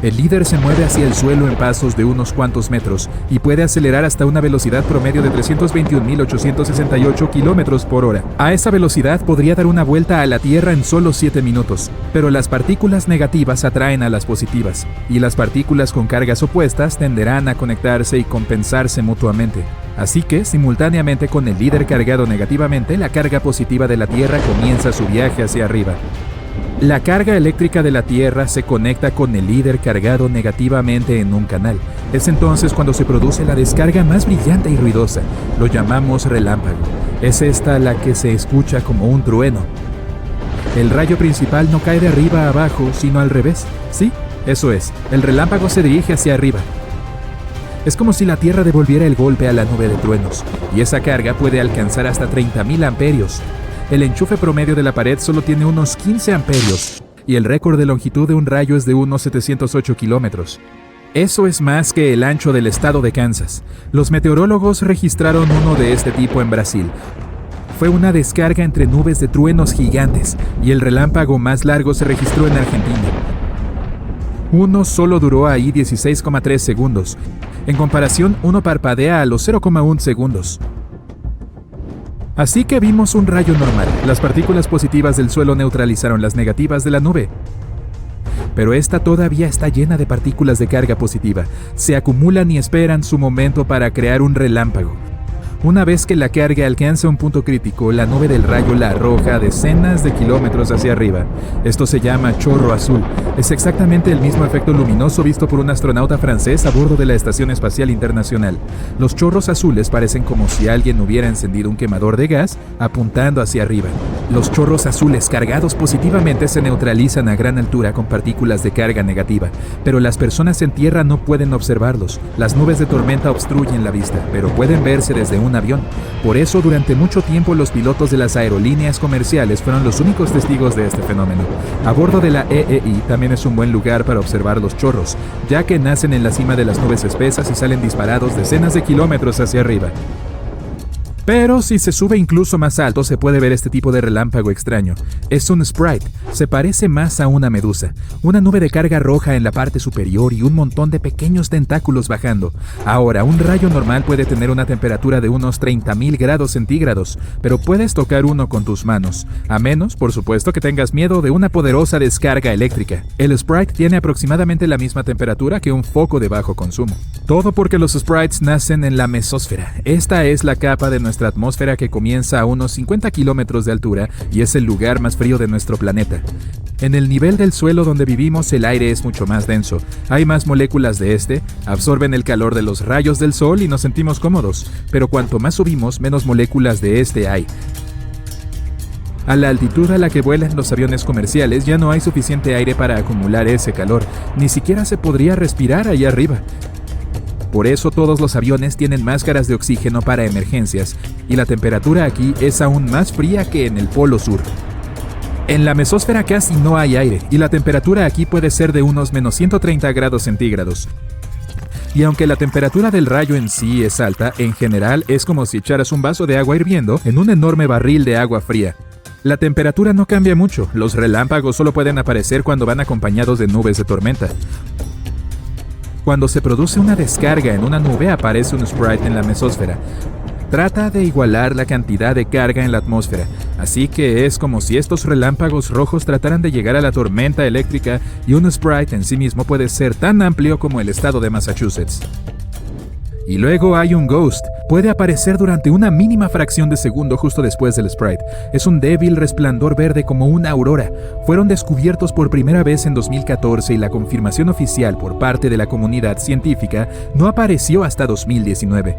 El líder se mueve hacia el suelo en pasos de unos cuantos metros y puede acelerar hasta una velocidad promedio de 321.868 kilómetros por hora. A esa velocidad podría dar una vuelta a la Tierra en solo 7 minutos, pero las partículas negativas atraen a las positivas, y las partículas con cargas opuestas tenderán a conectarse y compensarse mutuamente. Así que, simultáneamente con el líder cargado negativamente, la carga positiva de la Tierra comienza su viaje hacia arriba. La carga eléctrica de la Tierra se conecta con el líder cargado negativamente en un canal. Es entonces cuando se produce la descarga más brillante y ruidosa. Lo llamamos relámpago. Es esta la que se escucha como un trueno. El rayo principal no cae de arriba a abajo, sino al revés. Sí, eso es. El relámpago se dirige hacia arriba. Es como si la Tierra devolviera el golpe a la nube de truenos, y esa carga puede alcanzar hasta 30.000 amperios. El enchufe promedio de la pared solo tiene unos 15 amperios, y el récord de longitud de un rayo es de unos 708 kilómetros. Eso es más que el ancho del estado de Kansas. Los meteorólogos registraron uno de este tipo en Brasil. Fue una descarga entre nubes de truenos gigantes, y el relámpago más largo se registró en Argentina. Uno solo duró ahí 16,3 segundos. En comparación, uno parpadea a los 0,1 segundos. Así que vimos un rayo normal. Las partículas positivas del suelo neutralizaron las negativas de la nube. Pero esta todavía está llena de partículas de carga positiva. Se acumulan y esperan su momento para crear un relámpago. Una vez que la carga alcanza un punto crítico, la nube del rayo la arroja decenas de kilómetros hacia arriba. Esto se llama chorro azul. Es exactamente el mismo efecto luminoso visto por un astronauta francés a bordo de la Estación Espacial Internacional. Los chorros azules parecen como si alguien hubiera encendido un quemador de gas apuntando hacia arriba. Los chorros azules cargados positivamente se neutralizan a gran altura con partículas de carga negativa, pero las personas en tierra no pueden observarlos. Las nubes de tormenta obstruyen la vista, pero pueden verse desde un avión. Por eso, durante mucho tiempo, los pilotos de las aerolíneas comerciales fueron los únicos testigos de este fenómeno. A bordo de la EEI también es un buen lugar para observar los chorros, ya que nacen en la cima de las nubes espesas y salen disparados decenas de kilómetros hacia arriba. Pero si se sube incluso más alto se puede ver este tipo de relámpago extraño. Es un sprite, se parece más a una medusa. Una nube de carga roja en la parte superior y un montón de pequeños tentáculos bajando. Ahora, un rayo normal puede tener una temperatura de unos 30.000 grados centígrados, pero puedes tocar uno con tus manos. A menos, por supuesto, que tengas miedo de una poderosa descarga eléctrica. El sprite tiene aproximadamente la misma temperatura que un foco de bajo consumo. Todo porque los sprites nacen en la mesósfera. Esta es la capa de nuestra atmósfera que comienza a unos 50 kilómetros de altura y es el lugar más frío de nuestro planeta. En el nivel del suelo donde vivimos el aire es mucho más denso, hay más moléculas de este, absorben el calor de los rayos del sol y nos sentimos cómodos, pero cuanto más subimos menos moléculas de este hay. A la altitud a la que vuelan los aviones comerciales ya no hay suficiente aire para acumular ese calor, ni siquiera se podría respirar allá arriba. Por eso todos los aviones tienen máscaras de oxígeno para emergencias, y la temperatura aquí es aún más fría que en el Polo Sur. En la mesósfera casi no hay aire, y la temperatura aquí puede ser de unos menos 130 grados centígrados. Y aunque la temperatura del rayo en sí es alta, en general es como si echaras un vaso de agua hirviendo en un enorme barril de agua fría. La temperatura no cambia mucho, los relámpagos solo pueden aparecer cuando van acompañados de nubes de tormenta. Cuando se produce una descarga en una nube aparece un sprite en la mesósfera. Trata de igualar la cantidad de carga en la atmósfera, así que es como si estos relámpagos rojos trataran de llegar a la tormenta eléctrica y un sprite en sí mismo puede ser tan amplio como el estado de Massachusetts. Y luego hay un ghost. Puede aparecer durante una mínima fracción de segundo justo después del sprite. Es un débil resplandor verde como una aurora. Fueron descubiertos por primera vez en 2014 y la confirmación oficial por parte de la comunidad científica no apareció hasta 2019.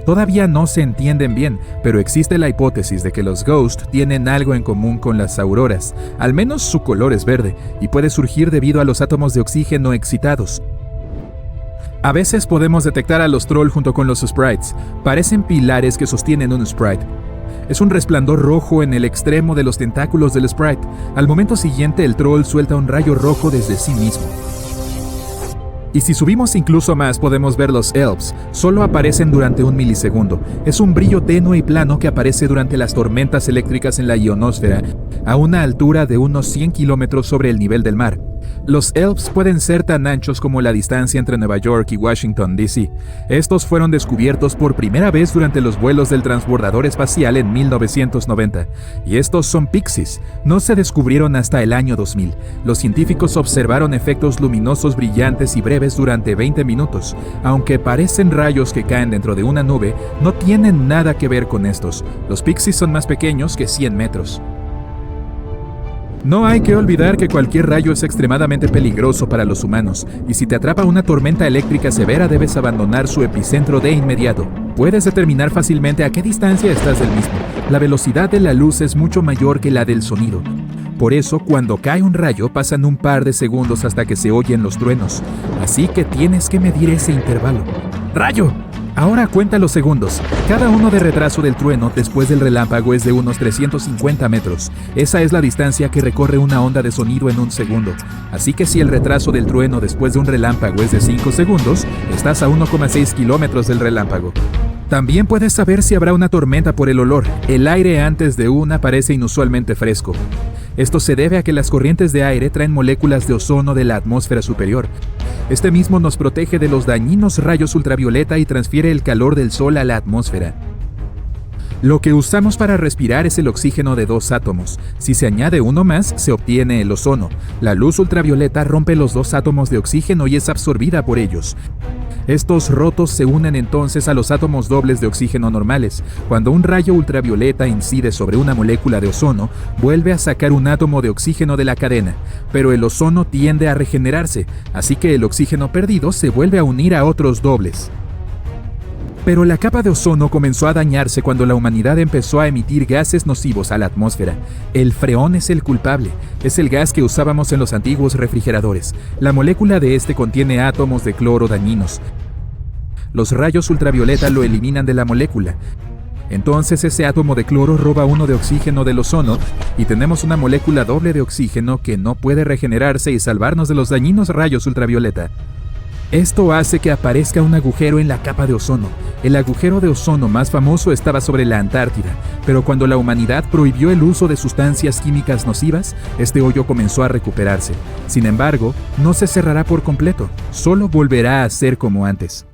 Todavía no se entienden bien, pero existe la hipótesis de que los ghosts tienen algo en común con las auroras. Al menos su color es verde y puede surgir debido a los átomos de oxígeno excitados. A veces podemos detectar a los troll junto con los sprites. Parecen pilares que sostienen un sprite. Es un resplandor rojo en el extremo de los tentáculos del sprite. Al momento siguiente el troll suelta un rayo rojo desde sí mismo. Y si subimos incluso más podemos ver los elves. Solo aparecen durante un milisegundo. Es un brillo tenue y plano que aparece durante las tormentas eléctricas en la ionosfera, a una altura de unos 100 kilómetros sobre el nivel del mar. Los elves pueden ser tan anchos como la distancia entre Nueva York y Washington, D.C. Estos fueron descubiertos por primera vez durante los vuelos del transbordador espacial en 1990. Y estos son pixies. No se descubrieron hasta el año 2000. Los científicos observaron efectos luminosos brillantes y breves durante 20 minutos. Aunque parecen rayos que caen dentro de una nube, no tienen nada que ver con estos. Los pixies son más pequeños que 100 metros. No hay que olvidar que cualquier rayo es extremadamente peligroso para los humanos, y si te atrapa una tormenta eléctrica severa debes abandonar su epicentro de inmediato. Puedes determinar fácilmente a qué distancia estás del mismo. La velocidad de la luz es mucho mayor que la del sonido. Por eso, cuando cae un rayo, pasan un par de segundos hasta que se oyen los truenos. Así que tienes que medir ese intervalo. ¡Rayo! Ahora cuenta los segundos. Cada uno de retraso del trueno después del relámpago es de unos 350 metros. Esa es la distancia que recorre una onda de sonido en un segundo. Así que si el retraso del trueno después de un relámpago es de 5 segundos, estás a 1,6 kilómetros del relámpago. También puedes saber si habrá una tormenta por el olor. El aire antes de una parece inusualmente fresco. Esto se debe a que las corrientes de aire traen moléculas de ozono de la atmósfera superior. Este mismo nos protege de los dañinos rayos ultravioleta y transfiere el calor del sol a la atmósfera. Lo que usamos para respirar es el oxígeno de 2 átomos. Si se añade uno más, se obtiene el ozono. La luz ultravioleta rompe los 2 átomos de oxígeno y es absorbida por ellos. Estos rotos se unen entonces a los átomos dobles de oxígeno normales. Cuando un rayo ultravioleta incide sobre una molécula de ozono, vuelve a sacar un átomo de oxígeno de la cadena, pero el ozono tiende a regenerarse, así que el oxígeno perdido se vuelve a unir a otros dobles. Pero la capa de ozono comenzó a dañarse cuando la humanidad empezó a emitir gases nocivos a la atmósfera. El freón es el culpable. Es el gas que usábamos en los antiguos refrigeradores. La molécula de este contiene átomos de cloro dañinos. Los rayos ultravioleta lo eliminan de la molécula. Entonces ese átomo de cloro roba uno de oxígeno del ozono y tenemos una molécula doble de oxígeno que no puede regenerarse y salvarnos de los dañinos rayos ultravioleta. Esto hace que aparezca un agujero en la capa de ozono. El agujero de ozono más famoso estaba sobre la Antártida, pero cuando la humanidad prohibió el uso de sustancias químicas nocivas, este hoyo comenzó a recuperarse. Sin embargo, no se cerrará por completo, solo volverá a ser como antes.